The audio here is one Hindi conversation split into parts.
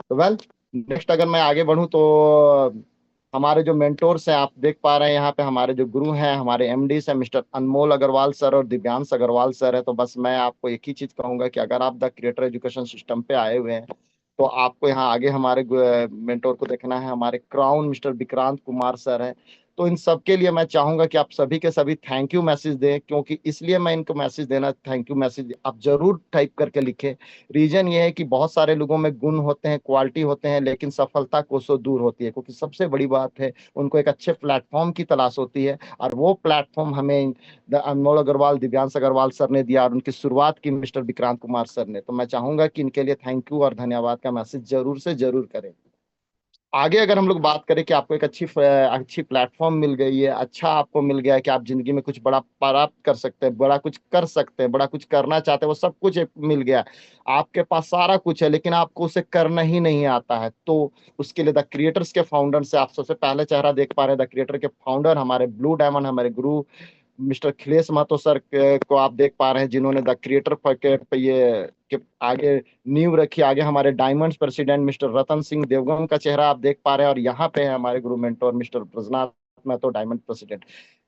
तो वेल, नेक्स्ट अगर मैं आगे बढ़ूं तो हमारे जो मेंटोर्स हैं, आप देख पा रहे हैं यहाँ पे हमारे जो गुरु हैं, हमारे एमडी हैं मिस्टर अनमोल अग्रवाल सर और दिव्यांश अग्रवाल सर है। तो बस मैं आपको एक ही चीज कहूंगा कि अगर आप द क्रिएटर एजुकेशन सिस्टम पे आए हुए हैं तो आपको यहाँ आगे हमारे मेंटोर को देखना है। हमारे crown mister Vikrant Kumar sir है। तो इन सब के लिए मैं चाहूंगा कि आप सभी के सभी थैंक यू मैसेज दें, क्योंकि इसलिए मैं इनको मैसेज देना, थैंक यू मैसेज आप जरूर टाइप करके लिखें। रीजन ये है कि बहुत सारे लोगों में गुण होते हैं, क्वालिटी होते हैं, लेकिन सफलता कोसों दूर होती है। क्योंकि सबसे बड़ी बात है, उनको एक अच्छे प्लेटफॉर्म की तलाश होती है, और वो प्लेटफॉर्म हमें द अनमोल अग्रवाल, दिव्यांश अग्रवाल सर ने दिया, और उनकी शुरुआत की मिस्टर विक्रांत कुमार सर ने। तो मैं चाहूंगा कि इनके लिए थैंक यू और धन्यवाद का मैसेज जरूर से जरूर करें। आगे अगर हम लोग बात करें कि आपको एक अच्छी प्लेटफॉर्म मिल गई है, अच्छा आपको मिल गया है कि आप जिंदगी में कुछ बड़ा प्राप्त कर सकते हैं, बड़ा कुछ कर सकते हैं, बड़ा कुछ करना चाहते हैं, वो सब कुछ मिल गया है। आपके पास सारा कुछ है, लेकिन आपको उसे करना ही नहीं आता है। तो उसके लिए द क्रिएटर्स के फाउंडर से आप सबसे पहले चेहरा देख पा रहे हैं। द क्रिएटर के फाउंडर हमारे ब्लू डायमंड, हमारे गुरु मिस्टर अखिलेश महतो सर को आप देख पा रहे हैं, जिन्होंने द क्रिएटर के ये के आगे नींव रखी। आगे हमारे diamonds president mister Ratan Singh Devgan का चेहरा आप देख पा रहे हैं, और यहाँ पे है हमारे गुरु mentor mister Brajnath Mahato, diamond president.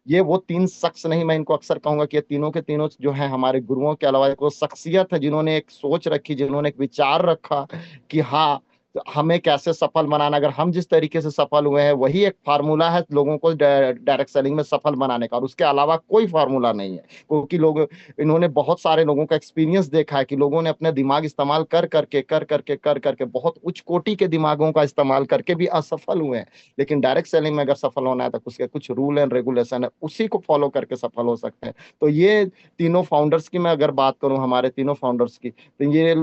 ये वो तीन शख्स नहीं, मैं इनको अक्सर कहूंगा कि ये तीनों के तीनों जो है हमारे गुरुओं के अलावा एक वो शख्सियत है जिन्होंने एक सोच रखी, जिन्होंने एक विचार रखा कि हाँ, तो हमें कैसे सफल बनाना। अगर हम जिस तरीके से सफल हुए हैं, वही एक फार्मूला है लोगों को डायरेक्ट सेलिंग में सफल बनाने का, और उसके अलावा कोई फार्मूला नहीं है। क्योंकि लोग, इन्होंने बहुत सारे लोगों का एक्सपीरियंस देखा है कि लोगों ने अपने दिमाग इस्तेमाल कर करके बहुत उच्च कोटि के दिमागों का इस्तेमाल करके भी असफल हुए हैं। लेकिन डायरेक्ट सेलिंग में अगर सफल होना है तो उसके कुछ रूल एंड रेगुलेशन है, उसी को फॉलो करके सफल हो सकते हैं। तो ये तीनों फाउंडर्स की मैं अगर बात करूं, हमारे तीनों फाउंडर्स की, तो ये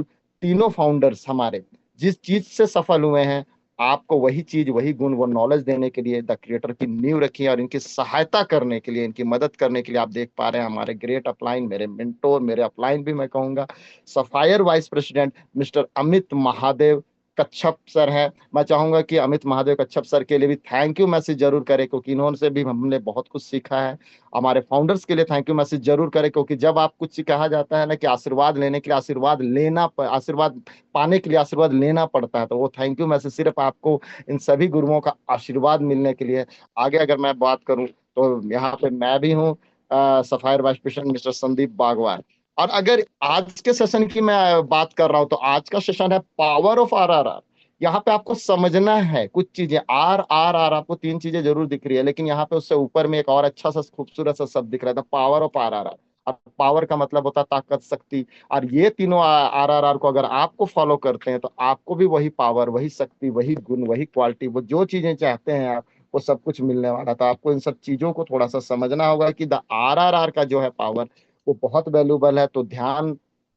तीनों फाउंडर्स हमारे जिस चीज से सफल हुए हैं, आपको वही चीज, वही गुण, वो नॉलेज देने के लिए द क्रिएटर की नींव रखी है, और इनकी सहायता करने के लिए, इनकी मदद करने के लिए आप देख पा रहे हैं हमारे ग्रेट अपलाइन, मेरे मेंटोर, मेरे अपलाइन भी मैं कहूंगा, sapphire vice president mister Amit Mahadev Kachhap sir है। मैं चाहूंगा कि अमित महादेव कच्छप सर के लिए भी थैंक यू मैसेज जरूर करें, क्योंकि इन्होंने से भी हमने बहुत कुछ सीखा है। हमारे फाउंडर्स के लिए थैंक यू मैसेज जरूर करें, क्योंकि जब आप कुछ कहा जाता है ना कि आशीर्वाद लेने के लिए आशीर्वाद लेना, आशीर्वाद पाने के लिए आशीर्वाद लेना पड़ता है, तो वो थैंक यू मैसेज सिर्फ आपको इन सभी गुरुओं का आशीर्वाद मिलने के लिए। आगे अगर मैं बात करूं तो यहाँ पे मैं भी हूँ, sapphire vice president mister Sandeep बागवान। और अगर आज के सेशन की मैं बात कर रहा हूं तो आज का सेशन है पावर ऑफ आरआरआर। यहाँ पे आपको समझना है कुछ चीजें, आर आर आर, आपको तीन चीजें जरूर दिख रही है, लेकिन यहाँ पे उससे ऊपर में एक और अच्छा सा खूबसूरत सा शब्द दिख रहा था, पावर ऑफ आरआरआर। अब पावर का मतलब होता है ताकत, शक्ति। और ये तीनों आर आर आर को अगर आपको फॉलो करते हैं तो आपको भी वही पावर, वही शक्ति, वही गुण, वही क्वालिटी, वो जो चीजें चाहते हैं आप, वो सब कुछ मिलने वाला था। आपको इन सब चीजों को थोड़ा सा समझना होगा कि द आर आर आर का जो है पावर, वो बहुत वैल्यूबल है। तो ध्यान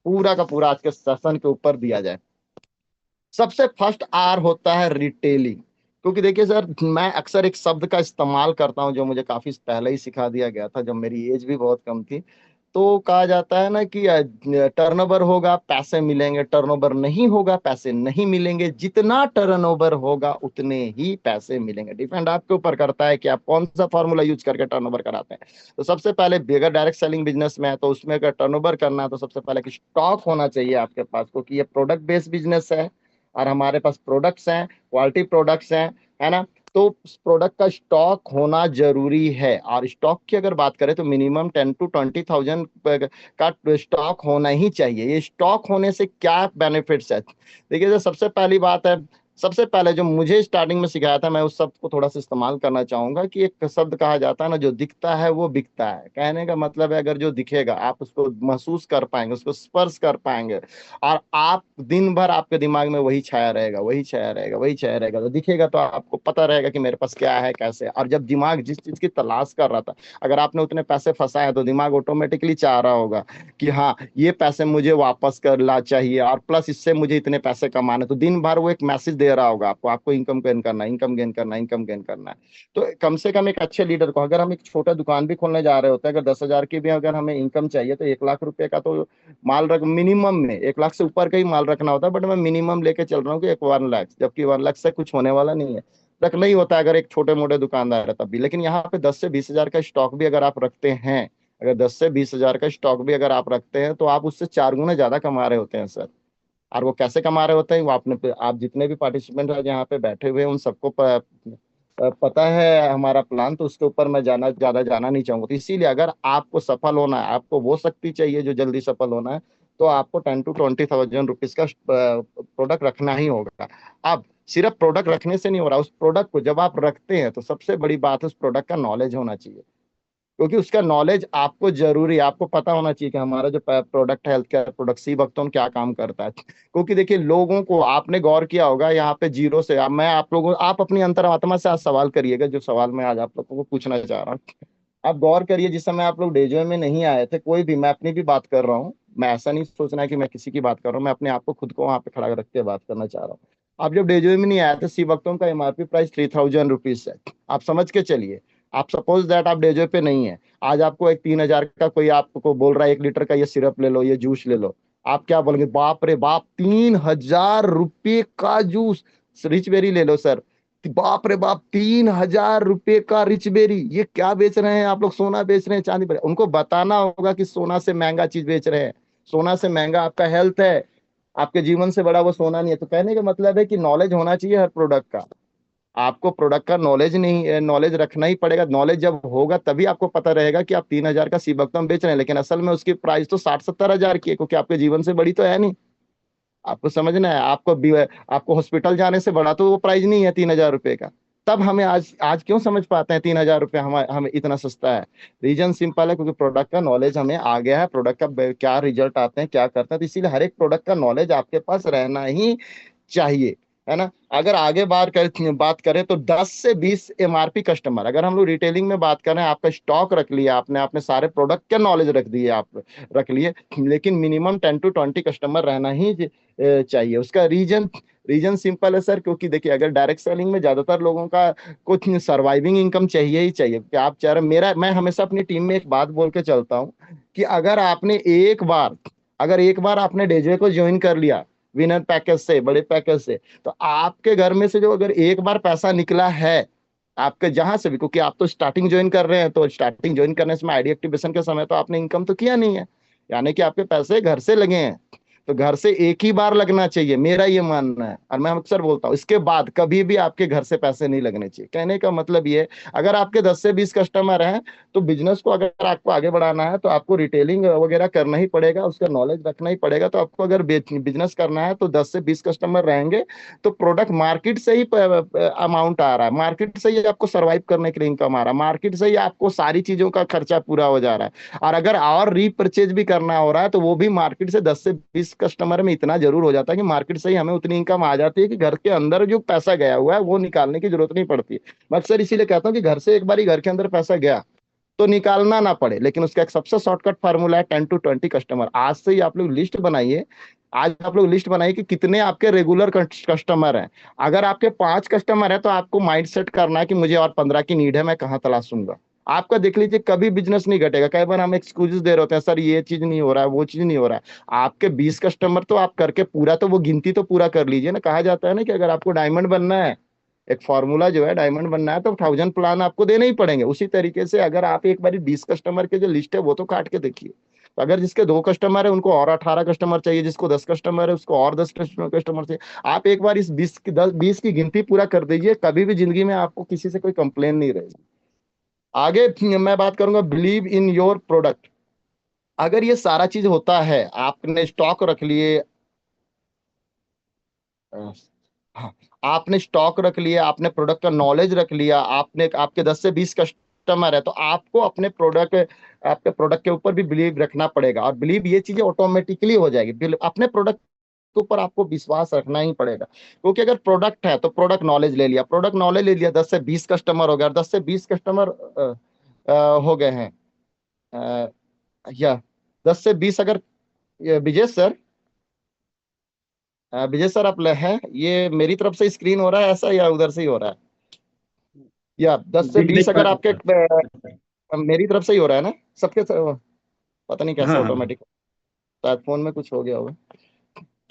पूरा का पूरा आज के सेशन के ऊपर दिया जाए। सबसे फर्स्ट आर होता है रिटेलिंग। क्योंकि देखिए सर, मैं अक्सर एक शब्द का इस्तेमाल करता हूं जो मुझे काफी पहले ही सिखा दिया गया था, जब मेरी एज भी बहुत कम थी। तो कहा जाता है ना कि टर्नओवर होगा पैसे मिलेंगे, टर्नओवर नहीं होगा पैसे नहीं मिलेंगे, जितना टर्नओवर होगा उतने ही पैसे मिलेंगे। डिपेंड आपके ऊपर करता है कि आप कौन सा फॉर्मूला यूज करके टर्नओवर कराते हैं। तो सबसे पहले, अगर डायरेक्ट सेलिंग बिजनेस में है तो उसमें अगर टर्नओवर करना है तो सबसे पहले कि स्टॉक होना चाहिए आपके पास, क्योंकि ये प्रोडक्ट बेस्ड बिजनेस है और हमारे पास प्रोडक्ट्स हैं, क्वालिटी प्रोडक्ट्स हैं, है ना। तो उस प्रोडक्ट का स्टॉक होना जरूरी है। और स्टॉक की अगर बात करें तो मिनिमम 10 to 20,000 का स्टॉक होना ही चाहिए। ये स्टॉक होने से क्या बेनिफिट्स है, देखिए तो सबसे पहली बात है, सबसे पहले जो मुझे स्टार्टिंग में सिखाया था, मैं उस शब्द को थोड़ा सा इस्तेमाल करना चाहूंगा कि एक शब्द कहा जाता है ना, जो दिखता है वो बिकता है। कहने का मतलब है, अगर जो दिखेगा आप उसको महसूस कर पाएंगे, उसको स्पर्श कर पाएंगे, और आप दिन भर आपके दिमाग में वही छाया रहेगा, वही छाया रहेगा, वही छाया रहेगा, तो दिखेगा तो आपको पता रहेगा कि मेरे पास क्या है, कैसे। और जब दिमाग जिस चीज की तलाश कर रहा था, अगर आपने उतने पैसे फंसाए तो दिमाग ऑटोमेटिकली चाह रहा होगा कि हाँ, ये पैसे मुझे वापस कर ला चाहिए, और प्लस इससे मुझे इतने पैसे कमाने। तो दिन भर वो एक मैसेज दे रहा होगा आपको, आपको इनकम गेन करना है, इनकम गेन करना है, इनकम गेन करना है। तो कम से कम एक अच्छे लीडर को, अगर हम एक छोटा दुकान भी खोलने जा रहे होते हैं, अगर 10,000 की भी अगर हमें इनकम चाहिए, तो 1 लाख रुपए का तो माल रख, मिनिमम में 1 लाख से ऊपर का ही माल रखना होता है, बट मैं मिनिमम लेके चल रहा हूँ कि एक 1 लाख, जबकि 1 लाख से कुछ होने वाला नहीं है। रखना ही होता है अगर एक छोटे मोटे दुकानदार है तब भी। लेकिन यहाँ पे 10 से 20 हजार का स्टॉक भी अगर आप रखते हैं, अगर 10 से 20 हजार का स्टॉक भी अगर आप रखते हैं, तो आप उससे 4 गुना ज्यादा कमा रहे होते हैं सर। और वो कैसे कमा रहे होते हैं वो आप जितने भी पार्टिसिपेंट हैं यहाँ पे बैठे हुए हैं उन सबको पता है हमारा प्लान, तो उसके ऊपर मैं ज्यादा जाना नहीं चाहूंगा। तो इसीलिए अगर आपको सफल होना है, आपको वो शक्ति चाहिए जो जल्दी सफल होना है, तो आपको 10 to 20 थाउजेंड रुपीज का प्रोडक्ट रखना ही होगा। अब सिर्फ प्रोडक्ट रखने से नहीं हो रहा, उस प्रोडक्ट को जब आप रखते हैं तो सबसे बड़ी बात है उस प्रोडक्ट का नॉलेज होना चाहिए, क्योंकि उसका नॉलेज आपको जरूरी है। आपको पता होना चाहिए कि हमारा जो प्रोडक्ट है, हेल्थ केयर प्रोडक्ट सी बख्तौन क्या काम करता है। क्योंकि देखिए लोगों को, आपने गौर किया होगा यहाँ पे जीरो से, अब मैं आप लोगों, आप अपनी अंतरात्मा से आज सवाल करिएगा, जो सवाल मैं आज आप लोगों को पूछना चाह रहा हूँ। आप गौर करिए, जिस समय आप लोग डेजो में नहीं आए थे, कोई भी, मैं अपनी भी बात कर रहा हूँ, मैं ऐसा नहीं सोचना है कि मैं किसी की बात कर रहा हूँ, मैं अपने आप को खुद को वहां पे खड़ा रख के बात करना चाह रहा हूँ। आप जब डेजो में नहीं आए थे, सी वक्तों का एमआरपी प्राइस 3000 रुपीज है। आप समझ के चलिए, आप सपोज दैट आप डेजो पे नहीं है, आज आपको एक 3000 का कोई आपको बोल रहा है 1 लीटर का ये सिरप ले लो, ये जूस ले लो, आप क्या बोलेंगे? बाप रे बाप, 3000 रुपये का जूस! रिच बेरी ले लो सर, बाप रे बाप, 3000 रुपये का रिच बेरी! ये क्या बेच रहे हैं आप लोग? सोना बेच रहे हैं, चांदी बेच? उनको बताना होगा कि सोना से महंगा चीज बेच रहे हैं। सोना से महंगा आपका हेल्थ है, आपके जीवन से बड़ा वो सोना नहीं है। तो कहने का मतलब है कि नॉलेज होना चाहिए हर प्रोडक्ट का। आपको प्रोडक्ट का नॉलेज नहीं, नॉलेज रखना ही पड़ेगा। नॉलेज जब होगा तभी आपको पता रहेगा कि आप 3000 का सीबकतम बेच रहे हैं, लेकिन असल में उसकी प्राइस तो 60-70 हजार की है, क्योंकि आपके जीवन से बड़ी तो है नहीं। आपको समझना है, आपको हॉस्पिटल जाने से बड़ा तो वो प्राइस नहीं है 3000 रुपये का। तब हमें आज आज क्यों समझ पाते हैं 3000 रुपये हमें हमें इतना सस्ता है? रीजन सिंपल है, क्योंकि प्रोडक्ट का नॉलेज हमें आ गया है, प्रोडक्ट का क्या रिजल्ट आते हैं, क्या करते हैं। तो इसीलिए हर एक प्रोडक्ट का नॉलेज आपके पास रहना ही चाहिए, है ना। अगर आगे बात करें तो 10 से 20 एमआरपी कस्टमर, अगर हम लोग रिटेलिंग में बात करें, आपका स्टॉक रख लिया आपने, आपने सारे प्रोडक्ट के नॉलेज रख दिए, आप रख लिए, लेकिन मिनिमम 10 to 20 कस्टमर रहना ही चाहिए। उसका रीजन सिंपल है सर, क्योंकि देखिए अगर डायरेक्ट सेलिंग में ज्यादातर लोगों का कुछ सर्वाइविंग इनकम चाहिए ही चाहिए, कि आप चाह रहे, मेरा मैं हमेशा अपनी टीम में एक बात बोल के चलता हूँ कि अगर एक बार आपने डेजे को ज्वाइन कर लिया विनर पैकेज से, बड़े पैकेज से, तो आपके घर में से जो अगर एक बार पैसा निकला है आपके जहां से भी, क्योंकि आप तो स्टार्टिंग ज्वाइन कर रहे हैं, तो स्टार्टिंग ज्वाइन करने से आईडी एक्टिवेशन के समय तो आपने इनकम तो किया नहीं है, यानी कि आपके पैसे घर से लगे हैं। तो घर से एक ही बार लगना चाहिए, मेरा ये मानना है, और मैं अक्सर बोलता हूँ इसके बाद कभी भी आपके घर से पैसे नहीं लगने चाहिए। कहने का मतलब ये, अगर आपके 10 से 20 कस्टमर हैं, तो बिजनेस को अगर आपको आगे बढ़ाना है तो आपको रिटेलिंग वगैरह करना ही पड़ेगा, उसका नॉलेज रखना ही पड़ेगा। तो आपको अगर बिजनेस करना है तो 10 से 20 कस्टमर रहेंगे, तो प्रोडक्ट मार्केट से ही अमाउंट आ रहा है, मार्केट से ही आपको सर्वाइव करने के लिए इनकम आ रहा है, मार्केट से ही आपको सारी चीजों का खर्चा पूरा हो जा रहा है। और अगर और रीपरचेज भी करना हो रहा है तो वो भी मार्केट से 10 से 20 कस्टमर में इतना जरूर हो जाता है कि मार्केट से ही हमें उतनी इनकम आ जाती है कि घर के अंदर जो पैसा गया हुआ है वो निकालने की जरूरत नहीं पड़ती है। मैं अक्सर इसीलिए कहता हूँ कि घर से एक बार घर के अंदर पैसा गया तो निकालना ना पड़े, लेकिन उसका एक सबसे शॉर्टकट फार्मूला है 10 to 20 कस्टमर। आज से ही आप लोग लिस्ट बनाइए, आज आप लोग लिस्ट बनाइए कि कितने आपके रेगुलर कस्टमर हैं। अगर आपके 5 कस्टमर है तो आपको माइंड सेट करना है कि मुझे और 15 की नीड है, मैं कहाँ तलाशूंगा। आपका देख लीजिए कभी बिजनेस नहीं घटेगा। कई बार हम एक्सक्यूजेस दे रहे होते हैं, सर ये चीज नहीं हो रहा है, वो चीज नहीं हो रहा है। आपके 20 कस्टमर तो आप करके पूरा, तो वो गिनती तो पूरा कर लीजिए ना। कहा जाता है ना कि अगर आपको डायमंड बनना है, एक फॉर्मूला जो है, डायमंड बनना है तो 1000 प्लान आपको देने ही पड़ेंगे। उसी तरीके से अगर आप एक बार 20 कस्टमर के जो लिस्ट है वो तो काट के देखिए। तो अगर जिसके 2 कस्टमर है उनको और 18 कस्टमर चाहिए, जिसको 10 कस्टमर है उसको और 10 कस्टमर चाहिए। आप एक बार इस 20 की गिनती पूरा कर दीजिए, कभी भी जिंदगी में आपको किसी से कोई कंप्लेन नहीं रहेगी। आगे मैं बात करूंगा बिलीव इन योर प्रोडक्ट। अगर ये सारा चीज होता है, आपने स्टॉक रख लिए, हाँ, आपने स्टॉक रख लिया, आपने प्रोडक्ट का नॉलेज रख लिया, आपने, आपके 10 से 20 कस्टमर है, तो आपको आपके प्रोडक्ट के ऊपर भी बिलीव रखना पड़ेगा। और बिलीव ये चीजें ऑटोमेटिकली हो जाएगी, अपने प्रोडक्ट के ऊपर आपको विश्वास रखना ही पड़ेगा। क्योंकि अगर प्रोडक्ट है तो प्रोडक्ट नॉलेज ले लिया, 10 से 20 कस्टमर हो गया, और 10 से 20 कस्टमर हो गए हैं, अ, या 10 से 20 अगर, विजय सर, विजय सर आप हैं, ये मेरी तरफ से स्क्रीन हो रहा है ऐसा, या उधर से ही हो रहा है? या दस से दिख बीस देख पा अगर आपके मेरी तरफ से ही हो रहा है ना सबके? पता नहीं कैसे हाँ हाँ। ऑटोमेटिक, शायद फोन में कुछ हो गया होगा।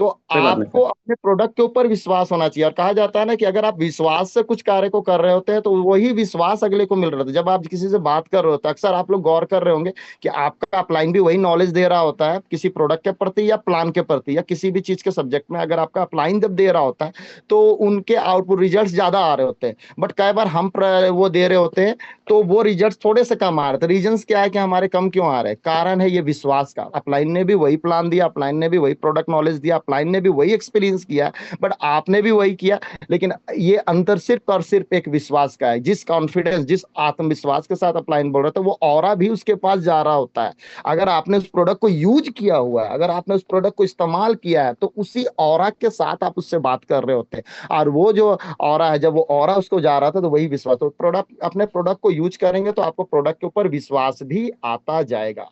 तो कोई बात नहीं आपको सर। अपने प्रोडक्ट के ऊपर विश्वास होना चाहिए। और कहा जाता है ना कि अगर आप विश्वास से कुछ कार्य को कर रहे होते हैं तो वही विश्वास अगले को मिल रहा था। जब आप किसी से बात कर रहे होते हैं, अक्सर आप लोग गौर कर रहे होंगे कि आपका अपलाइन भी वही नॉलेज दे रहा होता है किसी प्रोडक्ट के प्रति या प्लान के प्रति या किसी भी चीज के सब्जेक्ट में। अगर आपका अपलाइन जब दे रहा होता है तो उनके आउटपुट रिजल्ट ज्यादा आ रहे होते हैं। बट कई बार हम वो दे रहे होते हैं तो वो रिजल्ट थोड़े से कम आ रहे थे। रीजंस क्या है कि हमारे कम क्यों आ रहे हैं? कारण है ये विश्वास का। अपलाइन ने भी वही प्लान दिया, अपलाइन ने भी वही प्रोडक्ट नॉलेज दिया, अपलाइन ने भी वही एक्सपीरियंस किया, बट आपने भी वही किया। लेकिन ये अंतर सिर्फ और सिर्फ एक विश्वास का है। जिस कॉन्फिडेंस, जिस आत्मविश्वास के साथ अपलाइन बोल रहा था, वो ऑरा भी उसके पास जा रहा होता है। अगर आपने उस प्रोडक्ट को यूज किया हुआ है, अगर आपने उस प्रोडक्ट को इस्तेमाल किया है, तो उसी ऑरा के साथ आप उससे बात कर रहे होते हैं। और वो जो ऑरा है, जब वो ऑरा उसको जा रहा था तो वही विश्वास। तो प्रोडक्ट, अपने प्रोडक्ट को यूज करेंगे तो आपको प्रोडक्ट के ऊपर विश्वास भी आता जाएगा।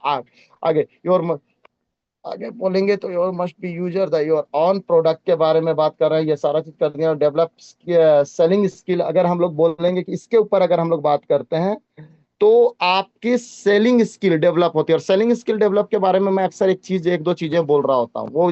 आगे योर आगे बोलेंगे तो your must be user the your on product के बारे में बात कर रहे हैं। ये सारा चीज कर दिया। डेवलप सेलिंग स्किल, अगर हम लोग बोलेंगे कि इसके ऊपर अगर हम लोग बात करते हैं तो आपकी सेलिंग स्किल डेवलप होती है। और सेलिंग स्किल डेवलप के बारे में मैं अक्सर एक दो चीजें बोल रहा होता हूँ। वो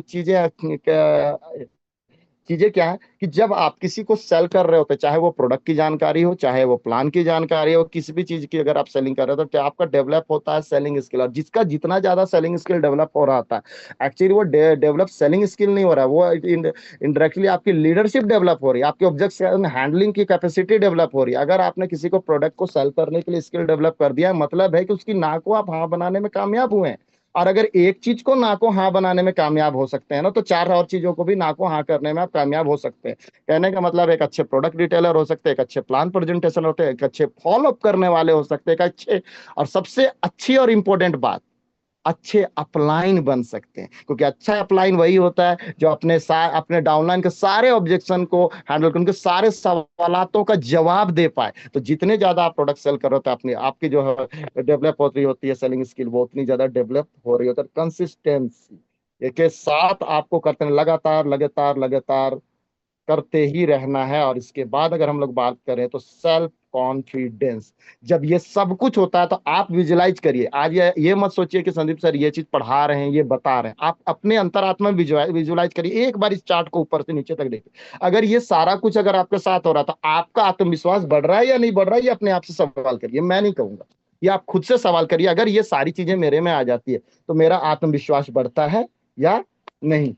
चीजें क्या है कि जब आप किसी को सेल कर रहे होते, चाहे वो प्रोडक्ट की जानकारी हो, चाहे वो प्लान की जानकारी हो, किसी भी चीज की अगर आप सेलिंग कर रहे हो, तो क्या आपका डेवलप होता है सेलिंग स्किल। और जिसका जितना ज्यादा सेलिंग स्किल डेवलप हो रहा था, एक्चुअली वो डेवलप सेलिंग स्किल नहीं हो रहा है, वो इनडायरेक्टली आपकी लीडरशिप डेवलप हो रही है, आपकी ऑब्जेक्शन हैंडलिंग की कैपेसिटी डेवलप हो रही है। अगर आपने किसी को प्रोडक्ट को सेल करने के लिए स्किल डेवलप कर दिया है, मतलब है कि उसकी ना को आप हाँ बनाने में कामयाब हुए हैं। और अगर एक चीज को ना को हाँ बनाने में कामयाब हो सकते हैं ना, तो चार और चीजों को भी ना को हाँ करने में आप कामयाब हो सकते हैं। कहने का मतलब एक अच्छे प्रोडक्ट डिटेलर हो सकते हैं, एक अच्छे प्लान प्रेजेंटेशन होते हैं, एक अच्छे फॉलो अप करने वाले हो सकते हैं, एक अच्छे, और सबसे अच्छी और इंपॉर्टेंट बात, अच्छे अपलाइन बन सकते हैं। क्योंकि अच्छा अपलाइन वही होता है जो अपने डाउनलाइन के सारे ऑब्जेक्शन को हैंडल कर, उनके सारे सवालों का जवाब दे पाए। तो जितने ज्यादा आप प्रोडक्ट सेल कर रहे होते हैं, अपनी आपकी जो है डेवलप होती होती है सेलिंग स्किल, वो उतनी ज्यादा डेवलप हो रही होती है। कंसिस्टेंसी के साथ आपको करते हैं, लगातार लगातार लगातार करते ही रहना है। और इसके बाद अगर हम लोग बात करें तो सेल्फ कॉन्फिडेंस। जब ये सब कुछ होता है तो आप विजुलाइज करिए। आज ये मत सोचिए कि संदीप सर ये चीज पढ़ा रहे हैं, ये बता रहे हैं। आप अपने अंतरात्मा में विजुलाइज करिए। एक बार इस चार्ट को ऊपर से नीचे तक देखिए। अगर ये सारा कुछ अगर आपके साथ हो रहा तो आपका आत्मविश्वास बढ़ रहा है या नहीं बढ़ रहा है, ये अपने आप से सवाल करिए। मैं नहीं कहूंगा, ये आप खुद से सवाल करिए। अगर ये सारी चीजें मेरे में आ जाती है तो मेरा आत्मविश्वास बढ़ता है या नहीं।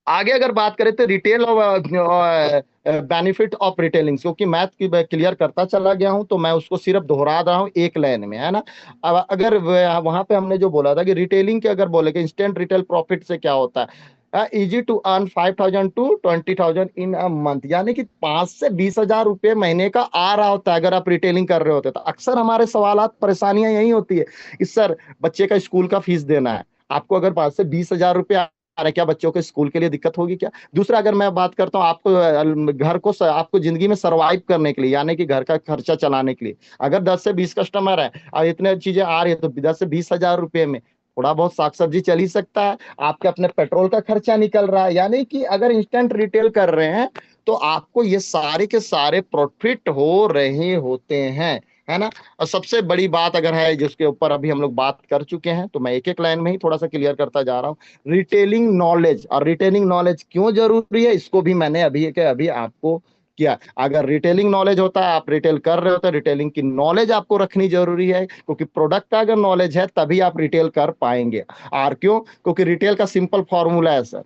आगे अगर बात करें तो रिटेल और बेनिफिट ऑफ रिटेलिंग, क्योंकि मैथ की क्लियर करता चला गया हूं तो मैं उसको सिर्फ दोहरा रहा हूं एक लाइन में, है ना। अब अगर वहां पे हमने जो बोला था कि रिटेलिंग के अगर बोले कि इंस्टेंट रिटेल प्रॉफिट से क्या होता है, easy to earn 5,000 to 20,000 in a month, यानी कि 5 से 20 हजार रुपये महीने का आ रहा होता है अगर आप रिटेलिंग कर रहे होते। तो अक्सर हमारे सवालात परेशानियां यही होती है कि सर बच्चे का स्कूल का फीस देना है, आपको अगर 5 से 20 हजार रुपये आ रहा है, क्या बच्चों के स्कूल के लिए दिक्कत होगी क्या? दूसरा अगर मैं बात करता हूँ आपको घर को आपको जिंदगी में सरवाइव करने के लिए, यानी कि घर का खर्चा चलाने के लिए, अगर 10 से 20 कस्टमर है और इतने चीजें आ रही है तो 10 से 20 हजार रुपये में थोड़ा बहुत साग सब्जी चल ही सकता है। आपके अपने पेट्रोल का खर्चा निकल रहा है। यानी कि अगर इंस्टेंट रिटेल कर रहे हैं तो आपको ये सारे के सारे प्रॉफिट हो रहे होते हैं, है ना। और सबसे बड़ी बात अगर है जिसके ऊपर अभी हम लोग बात कर चुके हैं, तो मैं एक एक लाइन में ही थोड़ा सा क्लियर करता जा रहा हूँ। Retailing knowledge. और रिटेलिंग नॉलेज क्यों जरूरी है, इसको भी मैंने अभी के अभी आपको किया। अगर रिटेलिंग नॉलेज होता है, आप रिटेल कर रहे होते हैं, रिटेलिंग की नॉलेज आपको रखनी जरूरी है, क्योंकि प्रोडक्ट का अगर नॉलेज है तभी आप रिटेल कर पाएंगे। और क्यों? क्योंकि रिटेल का सिंपल फॉर्मूला है सर,